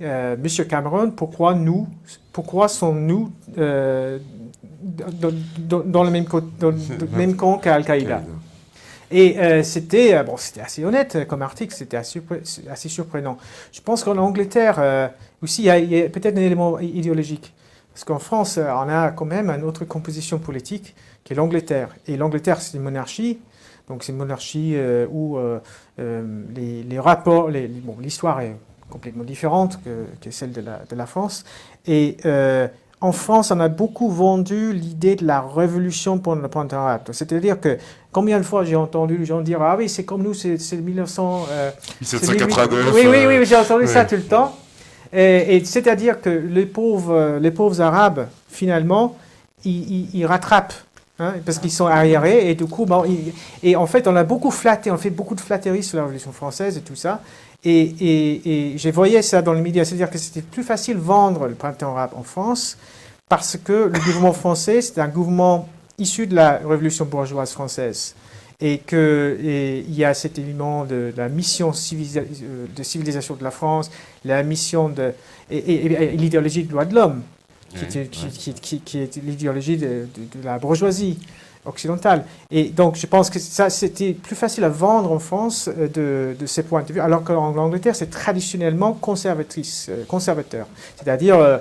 Monsieur Cameron, pourquoi sommes-nous dans le même camp qu'Al-Qaïda? Et c'était assez honnête comme article, c'était assez surprenant. Je pense qu'en Angleterre aussi, il y a peut-être un élément idéologique. Parce qu'en France, on a quand même une autre composition politique qui est l'Angleterre. Et l'Angleterre, c'est une monarchie. Donc c'est une monarchie où les rapports, l'histoire est complètement différente que celle de la France. Et en France, on a beaucoup vendu l'idée de la révolution pour le printemps arabe. C'est-à-dire que combien de fois j'ai entendu les gens dire ah oui, c'est comme nous, c'est 1900. 1789. Oui, j'ai entendu ça ouais. tout le temps. Et c'est-à-dire que les pauvres Arabes, finalement, ils rattrapent. Hein, parce qu'ils sont arriérés et du coup, et en fait, on a beaucoup flatté, on fait beaucoup de flatteries sur la Révolution française et tout ça. Et je voyais ça dans les médias, c'est-à-dire que c'était plus facile de vendre le printemps arabe en France parce que le gouvernement français, c'est un gouvernement issu de la Révolution bourgeoise française. Et qu'il y a cet élément de la mission de civilisation de la France, la mission et l'idéologie des droits de l'homme, qui est l'idéologie de la bourgeoisie occidentale. Et donc, je pense que ça, c'était plus facile à vendre en France de ces points de vue, alors qu'en Angleterre, c'est traditionnellement conservateur. C'est-à-dire,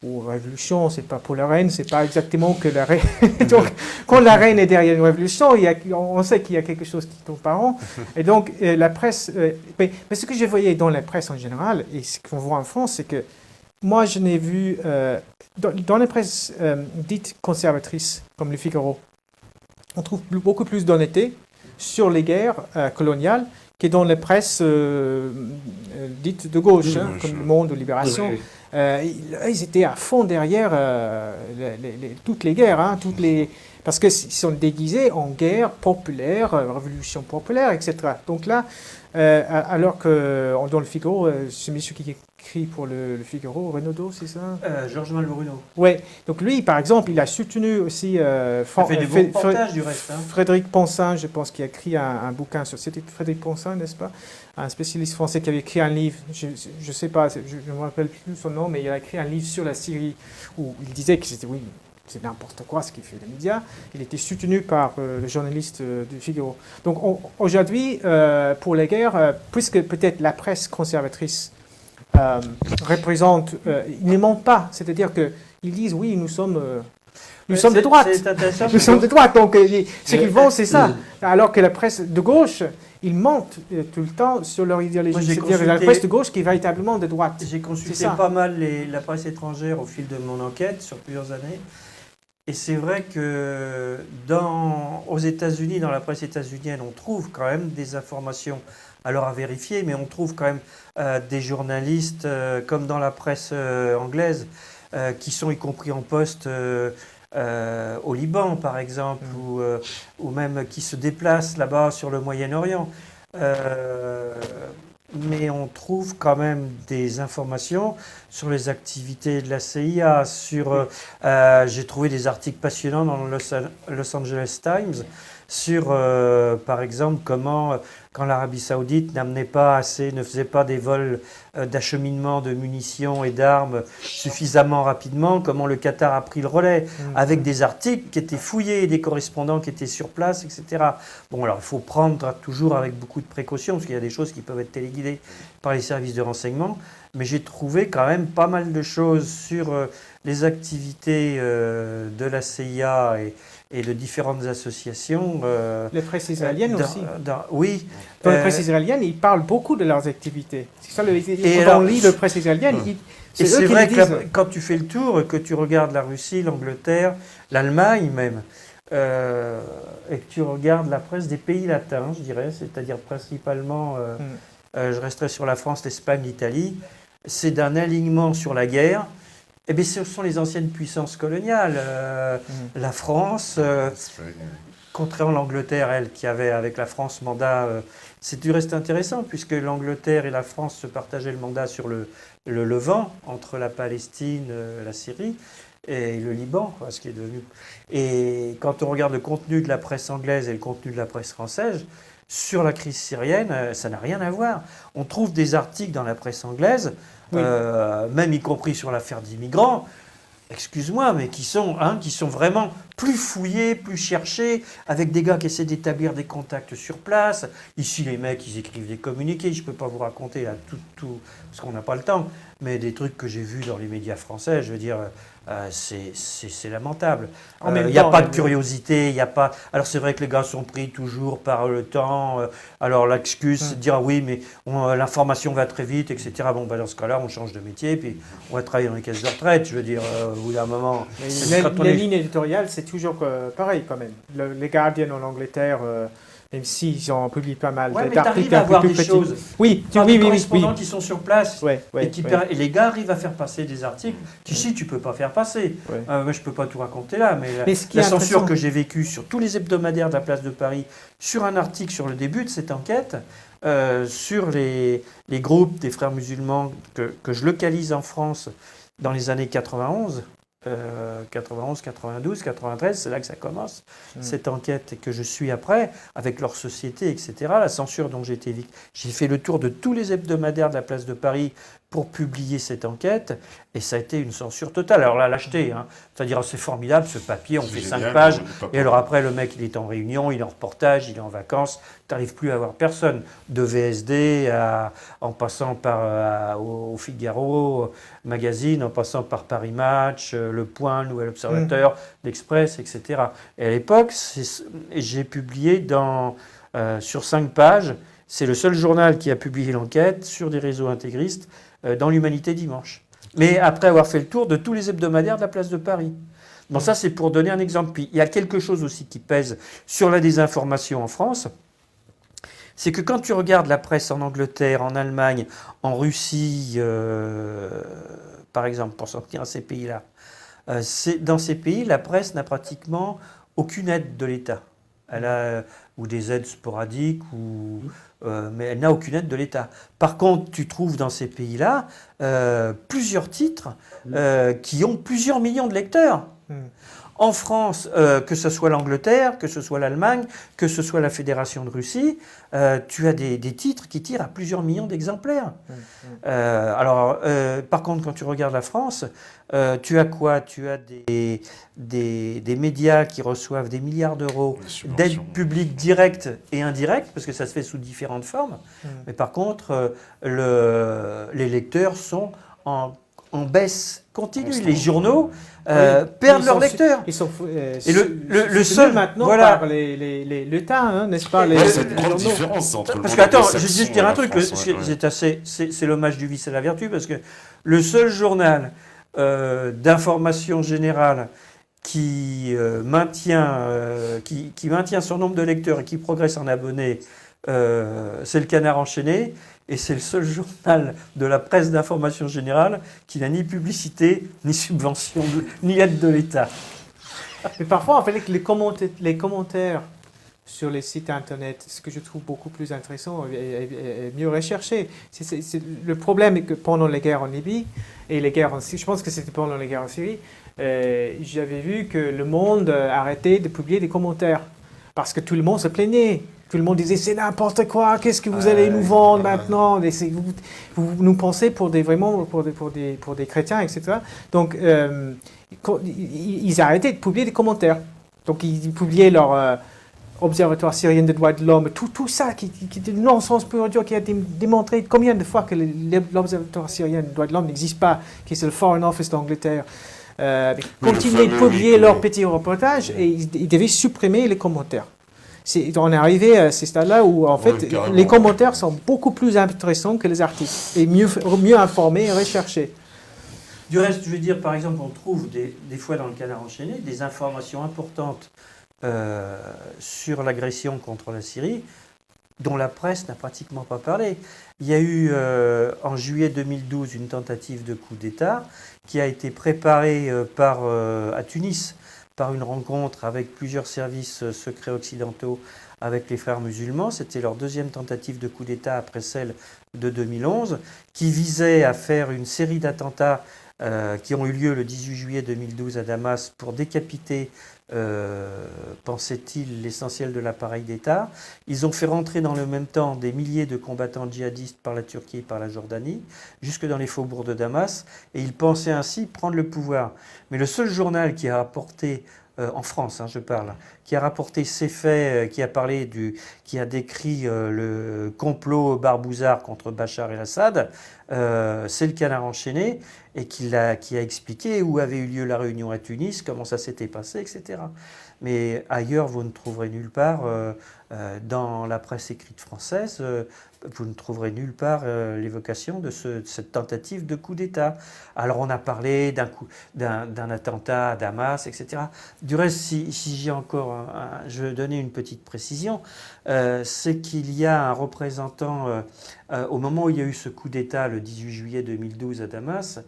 révolution, c'est pas pour la reine, c'est pas exactement que la reine. Donc, quand la reine est derrière une révolution, on sait qu'il y a quelque chose qui tombe par an. Et donc, la presse. Mais ce que je voyais dans la presse en général, et ce qu'on voit en France, c'est que moi, je n'ai vu. Dans les presses dites conservatrices, comme le Figaro, on trouve beaucoup plus d'honnêteté sur les guerres coloniales que dans les presses dites de gauche, comme Le Monde ou Libération. Ils étaient à fond derrière toutes les guerres, parce qu'ils sont déguisés en guerre populaire, révolution populaire, etc. Donc là, alors que dans le Figaro, ce monsieur qui écrit pour le Figaro, Renaudot, c'est ça? Georges Malbruno. Oui, donc lui, par exemple, il a soutenu aussi Il fait des bons reportages du reste. Frédéric Ponsin, je pense, qui a écrit un bouquin sur... C'était Frédéric Ponsin, n'est-ce pas? Un spécialiste français qui avait écrit un livre, je ne sais pas, je ne me rappelle plus son nom, mais il a écrit un livre sur la Syrie où il disait que c'était, oui, c'est n'importe quoi ce qu'il fait les médias. Il était soutenu par le journaliste du Figaro. Donc aujourd'hui, pour les guerres, puisque peut-être la presse conservatrice représente, ils ne mentent pas, c'est-à-dire qu'ils disent oui, nous sommes de droite. C'est intéressant. Nous sommes de droite, donc ce qu'ils font, c'est ça. Alors que la presse de gauche, ils mentent tout le temps sur leur idéologie. C'est-à-dire la presse de gauche qui est véritablement de droite. J'ai consulté pas mal la presse étrangère au fil de mon enquête sur plusieurs années. Et c'est vrai que aux États-Unis, dans la presse états-unienne, on trouve quand même des informations, alors à vérifier, mais on trouve quand même des journalistes, comme dans la presse anglaise, qui sont y compris en poste au Liban, par exemple, ou même qui se déplacent là-bas sur le Moyen-Orient. mais on trouve quand même des informations sur les activités de la CIA. J'ai trouvé des articles passionnants dans le Los Angeles Times sur, par exemple, comment, quand l'Arabie Saoudite ne faisait pas des vols d'acheminement de munitions et d'armes suffisamment rapidement, comment le Qatar a pris le relais, avec des articles qui étaient fouillés, des correspondants qui étaient sur place, etc. Bon, alors il faut prendre toujours avec beaucoup de précautions, parce qu'il y a des choses qui peuvent être téléguidées par les services de renseignement, mais j'ai trouvé quand même pas mal de choses sur les activités de la CIA et de différentes associations. Les presse israéliennes aussi. Oui. Dans la presse israélienne, ils parlent beaucoup de leurs activités. C'est ça, quand alors, on lit la presse israélienne, et c'est eux qui vrai le que disent. quand tu fais le tour, que tu regardes la Russie, l'Angleterre, l'Allemagne même, et que tu regardes la presse des pays latins, je dirais, c'est-à-dire principalement, je resterai sur la France, l'Espagne, l'Italie, c'est d'un alignement sur la guerre. Eh bien, ce sont les anciennes puissances coloniales. La France, contrairement à l'Angleterre, elle, qui avait avec la France mandat, c'est du reste intéressant, puisque l'Angleterre et la France se partageaient le mandat sur le Levant, entre la Palestine, la Syrie, et le Liban, quoi, ce qui est devenu... Et quand on regarde le contenu de la presse anglaise et le contenu de la presse française, sur la crise syrienne, ça n'a rien à voir. On trouve des articles dans la presse anglaise, même y compris sur l'affaire d'immigrants, excuse-moi, mais qui sont vraiment plus fouillés, plus cherchés, avec des gars qui essaient d'établir des contacts sur place. Ici, les mecs, ils écrivent des communiqués. Je ne peux pas vous raconter là, tout, parce qu'on n'a pas le temps, mais des trucs que j'ai vus dans les médias français, je veux dire, c'est lamentable. Il n'y a pas de curiosité, il n'y a pas... Alors c'est vrai que les gars sont pris toujours par le temps. Alors l'excuse, c'est de dire, ah oui, mais l'information va très vite, etc. Bon, ben, dans ce cas-là, on change de métier, puis on va travailler dans les caisses de retraite. Je veux dire, au bout d'un moment... Les lignes éditoriales, c'est toujours pareil quand même. Les Guardian en Angleterre, même s'ils ont publié pas mal d'articles. d'articles à voir plus des petits. choses. Oui, des correspondants qui sont sur place. Et les gars arrivent à faire passer des articles qu'ici, tu ne peux pas faire passer. Moi, je ne peux pas tout raconter là, mais la censure que j'ai vécue sur tous les hebdomadaires de la place de Paris, sur un article sur le début de cette enquête, sur les groupes des frères musulmans que je localise en France dans les années 91, 91, 92, 93, c'est là que ça commence, cette enquête, et que je suis après, avec leur société, etc. La censure dont j'ai été victime. J'ai fait le tour de tous les hebdomadaires de la place de Paris pour publier cette enquête, et ça a été une censure totale. Alors là, lâcheté, c'est-à-dire c'est formidable ce papier, on fait 5 pages, et alors après le mec il est en réunion, il est en reportage, il est en vacances, tu n'arrives plus à voir personne, de VSD en passant par au Figaro Magazine, en passant par Paris Match, Le Point, Le Nouvel Observateur, L'Express, etc. Et à l'époque, j'ai publié sur 5 pages, c'est le seul journal qui a publié l'enquête sur des réseaux intégristes dans l'Humanité Dimanche. Mais après avoir fait le tour de tous les hebdomadaires de la place de Paris. Bon, ça, c'est pour donner un exemple. Puis, il y a quelque chose aussi qui pèse sur la désinformation en France. C'est que quand tu regardes la presse en Angleterre, en Allemagne, en Russie, par exemple, pour s'en tenir à ces pays-là, dans ces pays, la presse n'a pratiquement aucune aide de l'État. Elle a ou des aides sporadiques, mais elle n'a aucune aide de l'État. Par contre, tu trouves dans ces pays-là plusieurs titres qui ont plusieurs millions de lecteurs. En France, que ce soit l'Angleterre, que ce soit l'Allemagne, que ce soit la Fédération de Russie, tu as des titres qui tirent à plusieurs millions d'exemplaires. Par contre, quand tu regardes la France, tu as quoi? Tu as des médias qui reçoivent des milliards d'euros d'aide publique directe et indirecte, parce que ça se fait sous différentes formes. Mais par contre, les lecteurs sont en baisse continue. Les journaux perdent leurs lecteurs. Ils sont et le seul maintenant par l'État, n'est-ce pas? C'est une grande différence entre parce que attends, je vais juste dire un truc. C'est l'hommage du vice à la vertu, parce que le seul journal d'information générale qui maintient son nombre de lecteurs et qui progresse en abonnés, c'est le Canard enchaîné. Et c'est le seul journal de la presse d'information générale qui n'a ni publicité, ni subvention, ni aide de l'État. Mais parfois, en fait, les commentaires sur les sites internet, ce que je trouve beaucoup plus intéressant et mieux recherché. Le problème est que pendant les guerres en Libye et les guerres en Syrie, je pense que c'était pendant les guerres en Syrie, j'avais vu que le monde arrêtait de publier des commentaires parce que tout le monde se plaignait. Tout le monde disait c'est n'importe quoi, qu'est-ce que vous allez nous vendre maintenant? Vous nous pensez pour des chrétiens, etc. Donc ils arrêtaient de publier des commentaires. Donc ils publiaient leur Observatoire syrien des droits de l'homme, tout ça qui est du non-sens pur et dur, qui a démontré combien de fois que l'Observatoire syrien des droits de l'homme n'existe pas, qui est le Foreign Office d'Angleterre. Continuaient de publier leurs petits reportages et ils devaient supprimer les commentaires. On est arrivé à ces stades-là où, en fait, les commentaires sont beaucoup plus intéressants que les articles et mieux informés et recherchés. Du reste, je veux dire, par exemple, on trouve des fois dans le Canard enchaîné des informations importantes sur l'agression contre la Syrie dont la presse n'a pratiquement pas parlé. Il y a eu en juillet 2012 une tentative de coup d'État qui a été préparée à Tunis par une rencontre avec plusieurs services secrets occidentaux avec les frères musulmans. C'était leur deuxième tentative de coup d'État après celle de 2011, qui visait à faire une série d'attentats qui ont eu lieu le 18 juillet 2012 à Damas pour décapiter, pensait-il, l'essentiel de l'appareil d'État. Ils ont fait rentrer dans le même temps des milliers de combattants djihadistes par la Turquie et par la Jordanie, jusque dans les faubourgs de Damas, et ils pensaient ainsi prendre le pouvoir. Mais le seul journal qui a rapporté, en France, je parle, qui a rapporté ces faits, qui a décrit le complot Barbouzard contre Bachar el-Assad, c'est le Canard enchaîné, et qui a expliqué où avait eu lieu la réunion à Tunis, comment ça s'était passé, etc. Mais ailleurs, vous ne trouverez nulle part, dans la presse écrite française, vous ne trouverez nulle part l'évocation de cette tentative de coup d'État. Alors on a parlé d'un attentat à Damas, etc. Du reste, si j'ai encore, je veux donner une petite précision, c'est qu'il y a un représentant, au moment où il y a eu ce coup d'État le 18 juillet 2012 à Damas,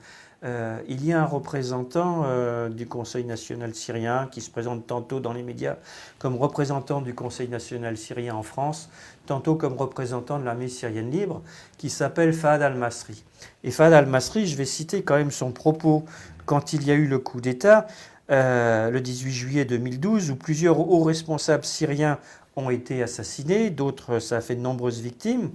il y a un représentant du Conseil national syrien qui se présente tantôt dans les médias comme représentant du Conseil national syrien en France, tantôt comme représentant de l'armée syrienne libre, qui s'appelle Fahd al-Masri. Et Fahd al-Masri, je vais citer quand même son propos quand il y a eu le coup d'État, le 18 juillet 2012, où plusieurs hauts responsables syriens ont été assassinés, d'autres, ça a fait de nombreuses victimes.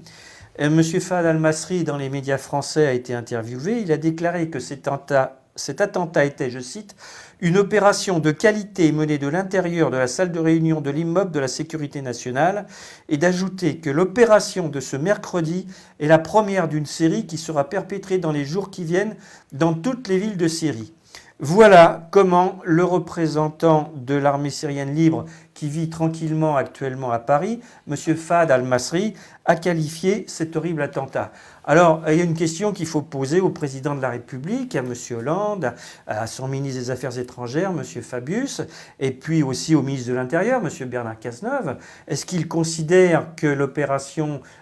Monsieur Fahd al-Masri, dans les médias français, a été interviewé. Il a déclaré que cet attentat était, je cite, une opération de qualité menée de l'intérieur de la salle de réunion de l'immeuble de la sécurité nationale, et d'ajouter que l'opération de ce mercredi est la première d'une série qui sera perpétrée dans les jours qui viennent dans toutes les villes de Syrie. Voilà comment le représentant de l'armée syrienne libre, qui vit tranquillement actuellement à Paris, M. Fahd al-Masri, a qualifié cet horrible attentat. Alors, il y a une question qu'il faut poser au président de la République, à M. Hollande, à son ministre des Affaires étrangères, M. Fabius, et puis aussi au ministre de l'Intérieur, M. Bernard Cazeneuve. Est-ce qu'il considère que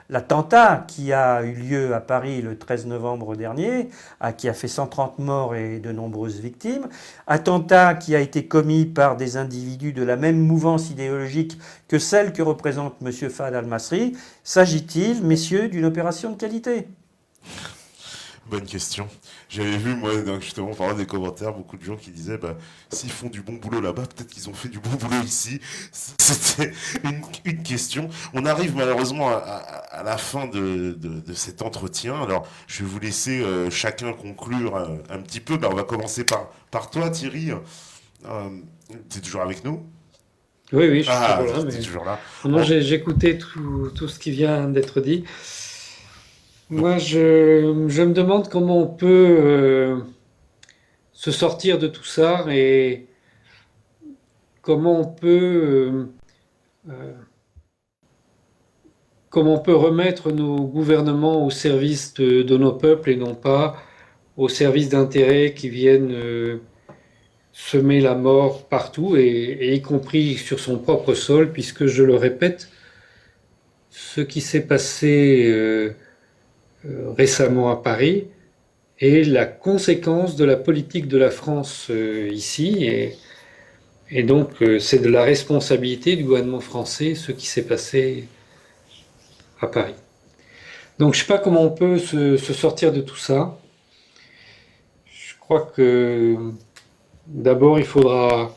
l'attentat qui a eu lieu à Paris le 13 novembre dernier, qui a fait 130 morts et de nombreuses victimes, attentat qui a été commis par des individus de la même mouvance idéologique que celle que représente M. Fahd al-Masri, s'agit-il, messieurs, d'une opération de qualité ? Bonne question. J'avais vu, moi, justement, parlant des commentaires, beaucoup de gens qui disaient s'ils font du bon boulot là-bas, peut-être qu'ils ont fait du bon boulot ici. C'était une question. On arrive malheureusement à la fin de cet entretien. Alors, je vais vous laisser chacun conclure un petit peu. On va commencer par toi, Thierry. Tu es toujours avec nous ? Oui, je suis toujours là. Mais... toujours là. Non, j'ai écouté tout ce qui vient d'être dit. Moi, je me demande comment on peut se sortir de tout ça et comment on peut remettre nos gouvernements au service de nos peuples et non pas au service d'intérêts qui viennent semer la mort partout et y compris sur son propre sol, puisque je le répète, ce qui s'est passé récemment à Paris est la conséquence de la politique de la France ici et Et donc, c'est de la responsabilité du gouvernement français ce qui s'est passé à Paris. Donc, je ne sais pas comment on peut se sortir de tout ça. Je crois que d'abord, il faudra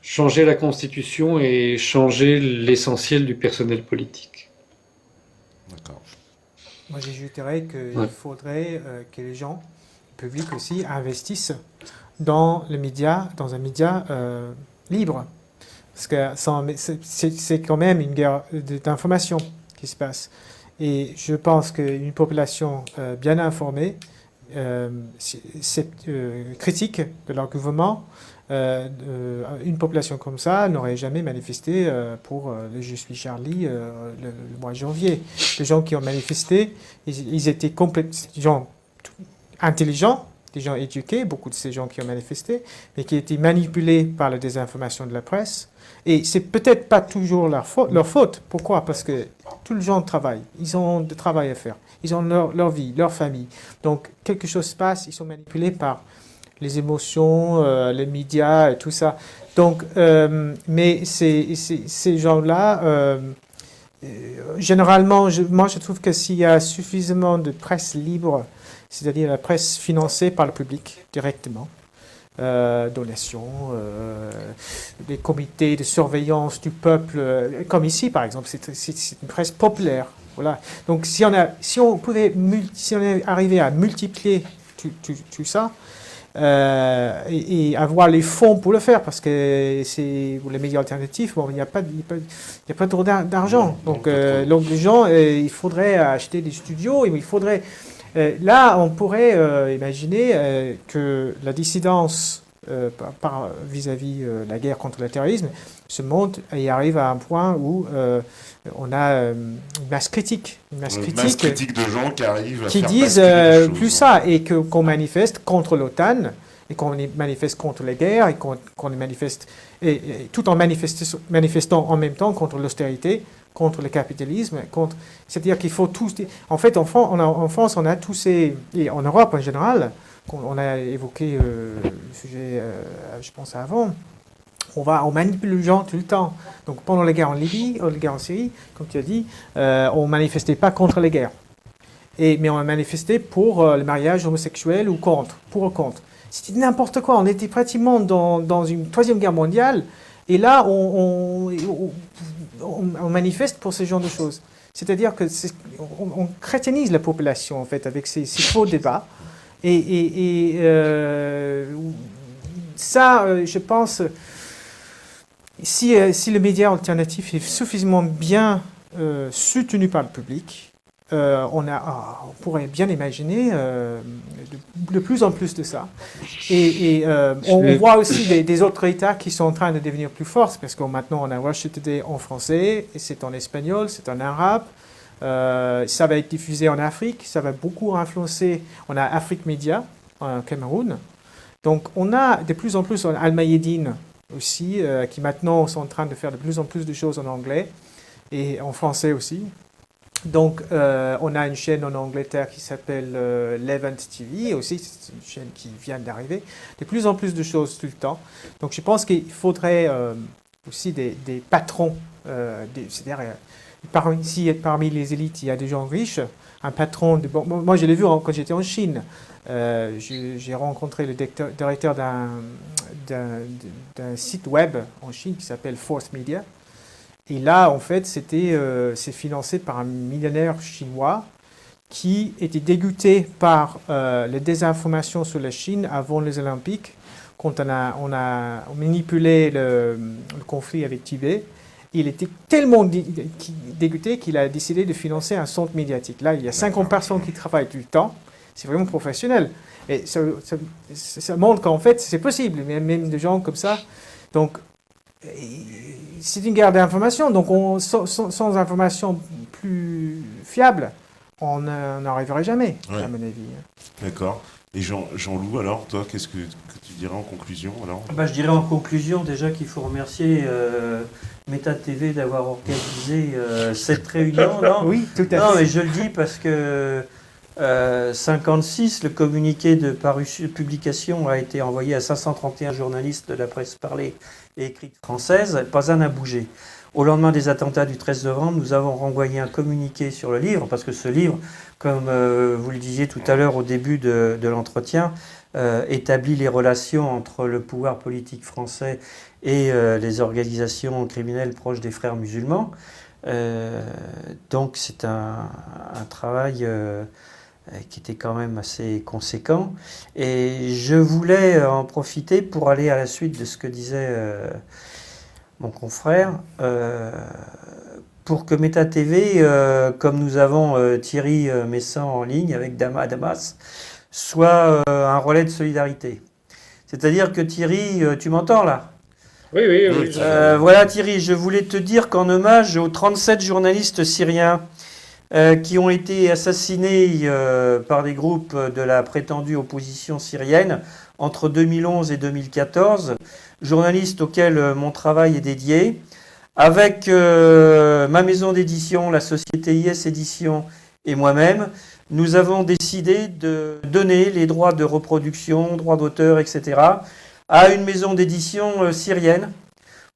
changer la Constitution et changer l'essentiel du personnel politique. D'accord. Moi, j'ajouterais qu'il Ouais. faudrait que les gens, le public aussi, investissent dans le média, dans un média libre. Parce que c'est quand même une guerre d'information qui se passe. Et je pense qu'une population bien informée, critique de leur gouvernement, une population comme ça n'aurait jamais manifesté pour le Je suis Charlie le mois de janvier. Les gens qui ont manifesté, ils étaient complètement des gens intelligents, des gens éduqués, beaucoup de ces gens qui ont manifesté, mais qui étaient manipulés par la désinformation de la presse. Et c'est peut-être pas toujours leur faute. Pourquoi? Parce que tous les gens travaillent. Ils ont du travail à faire. Ils ont leur vie, leur famille. Donc, quelque chose se passe, ils sont manipulés par les émotions, les médias et tout ça. Donc, mais ces gens-là, généralement, moi je trouve que s'il y a suffisamment de presse libre, c'est-à-dire la presse financée par le public directement, donations, des comités de surveillance du peuple, comme ici par exemple, c'est une presse populaire. Voilà. Donc si on arrivait à multiplier tout ça, et avoir les fonds pour le faire, parce que c'est pour les médias alternatifs, bon, il n'y a pas trop d'argent. Donc les gens, il faudrait acheter des studios, il faudrait... là, on pourrait imaginer que la dissidence vis-à-vis la guerre contre le terrorisme se monte et arrive à un point où on a une masse critique. Une masse critique de gens qui arrivent à qui faire disent basculer les choses. plus ça, et qu'on manifeste contre l'OTAN, et qu'on manifeste contre les guerres, et qu'on manifeste, et tout en manifestant en même temps contre l'austérité, contre le capitalisme, c'est-à-dire qu'il faut tous... En fait, en France, on a tous ces... Et en Europe en général, on a évoqué le sujet, je pense, avant, on manipule les gens tout le temps. Donc pendant la guerre en Libye, la guerre en Syrie, comme tu as dit, on ne manifestait pas contre les guerres. Mais on a manifesté pour le mariage homosexuel ou contre, pour ou contre. C'était n'importe quoi. On était pratiquement dans une troisième guerre mondiale. Et là, on manifeste pour ce genre de choses. C'est-à-dire qu'on chrétienise la population, en fait, avec ces faux débats. Et ça, je pense, si le média alternatif est suffisamment bien soutenu par le public, on pourrait bien imaginer de plus en plus de ça. Et on voit aussi des autres États qui sont en train de devenir plus forts, parce que maintenant on a Russia Today en français, et c'est en espagnol, c'est en arabe. Ça va être diffusé en Afrique, ça va beaucoup influencer. On a Afrique Média en Cameroun. Donc on a de plus en plus Al-Mayedine aussi, qui maintenant sont en train de faire de plus en plus de choses en anglais et en français aussi. Donc on a une chaîne en Angleterre qui s'appelle Levant TV aussi, c'est une chaîne qui vient d'arriver. De plus en plus de choses tout le temps. Donc je pense qu'il faudrait aussi des patrons, c'est-à-dire parmi les élites, il y a des gens riches, un patron de... Bon, moi, je l'ai vu quand j'étais en Chine. J'ai rencontré le directeur d'un site web en Chine qui s'appelle Force Media. Et là, en fait, c'est financé par un millionnaire chinois qui était dégoûté par les désinformations sur la Chine avant les Olympiques, quand on a manipulé le conflit avec Tibet. Il était tellement dégoûté qu'il a décidé de financer un centre médiatique. Là, il y a 50 personnes qui travaillent tout le temps. C'est vraiment professionnel. Et ça montre qu'en fait, c'est possible, même des gens comme ça. Donc, c'est une guerre d'information. Donc, sans information plus fiable, on n'arriverait jamais, à mon avis. D'accord. Et Jean-Loup, alors, toi, qu'est-ce que tu dirais en conclusion alors? Je dirais en conclusion déjà qu'il faut remercier Meta TV d'avoir organisé cette réunion. Non, oui, tout à fait. Non, mais je le dis parce que 56, le communiqué de publication a été envoyé à 531 journalistes de la presse parlée et écrite française. Pas un n'a bougé. Au lendemain des attentats du 13 novembre, nous avons renvoyé un communiqué sur le livre, parce que ce livre, comme vous le disiez tout à l'heure au début de l'entretien, établit les relations entre le pouvoir politique français et les organisations criminelles proches des frères musulmans. Donc c'est un travail qui était quand même assez conséquent. Et je voulais en profiter pour aller à la suite de ce que disait mon confrère, pour que Méta TV, comme nous avons Thierry Messant en ligne avec Damas, soit un relais de solidarité. C'est-à-dire que Thierry, tu m'entends là ? Oui. Voilà Thierry, je voulais te dire qu'en hommage aux 37 journalistes syriens qui ont été assassinés par des groupes de la prétendue opposition syrienne entre 2011 et 2014, journalistes auxquels mon travail est dédié, avec ma maison d'édition, la société IS Édition et moi-même, nous avons décidé de donner les droits de reproduction, droits d'auteur, etc., à une maison d'édition syrienne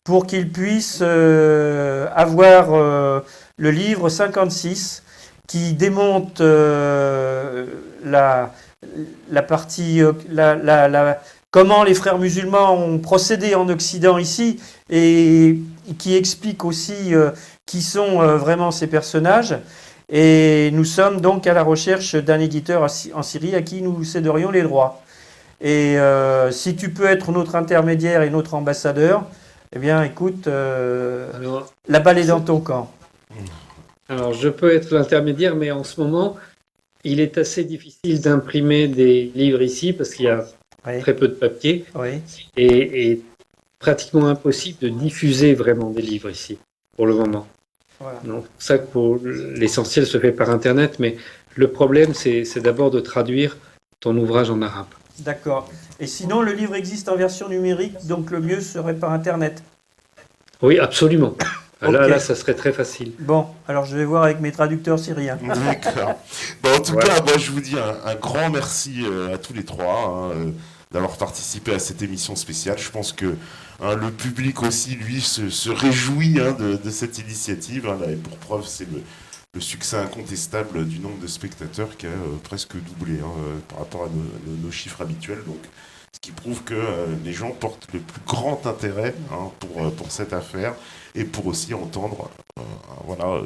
pour qu'ils puissent avoir le livre 56 qui démonte la partie, comment les frères musulmans ont procédé en Occident ici et qui explique aussi qui sont vraiment ces personnages. Et nous sommes donc à la recherche d'un éditeur en Syrie à qui nous céderions les droits. Et si tu peux être notre intermédiaire et notre ambassadeur, eh bien écoute, la balle est dans ton camp. Alors je peux être l'intermédiaire, mais en ce moment, il est assez difficile d'imprimer des livres ici parce qu'il y a très peu de papier et pratiquement impossible de diffuser vraiment des livres ici pour le moment. Voilà. Donc, c'est ça que l'essentiel se fait par Internet, mais le problème, c'est d'abord de traduire ton ouvrage en arabe. D'accord. Et sinon, le livre existe en version numérique, donc le mieux serait par Internet. Oui, absolument. Okay. Là, ça serait très facile. Bon, alors je vais voir avec mes traducteurs syriens. D'accord. Bon, en tout cas, moi, je vous dis un grand merci à tous les trois d'avoir participé à cette émission spéciale. Je pense que le public aussi, lui, se réjouit de cette initiative. Et pour preuve, c'est le succès incontestable du nombre de spectateurs qui a presque doublé par rapport à nos chiffres habituels. Donc, ce qui prouve que les gens portent le plus grand intérêt pour cette affaire et pour aussi entendre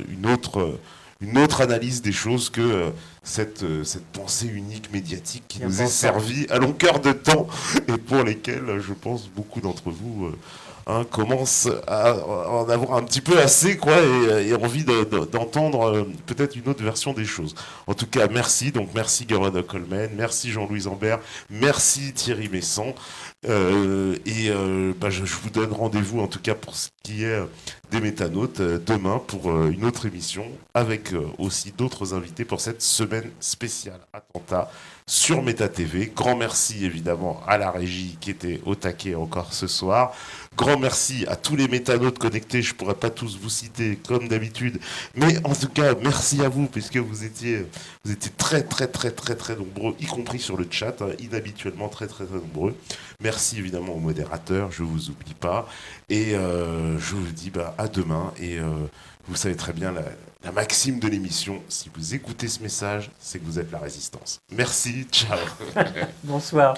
une autre analyse des choses que cette pensée unique médiatique qui nous est servie à longueur de temps et pour lesquelles, je pense, beaucoup d'entre vous commencent à en avoir un petit peu assez et envie d'entendre peut-être une autre version des choses. En tout cas, merci. Donc merci Gerhard Coleman, merci Jean-Louis Ambert, merci Thierry Messant. Je vous donne rendez-vous en tout cas pour ce qui est des Métanotes demain pour une autre émission avec aussi d'autres invités pour cette semaine spéciale attentat sur Méta TV. Grand merci évidemment à la régie qui était au taquet encore ce soir. Grand merci à tous les métanotes connectés. Je ne pourrais pas tous vous citer comme d'habitude, mais en tout cas merci à vous puisque vous étiez très nombreux, y compris sur le chat, inhabituellement très nombreux. Merci évidemment aux modérateurs, je vous oublie pas, et je vous dis à demain. Et vous savez très bien la maxime de l'émission, si vous écoutez ce message, c'est que vous êtes la résistance. Merci, ciao. Bonsoir.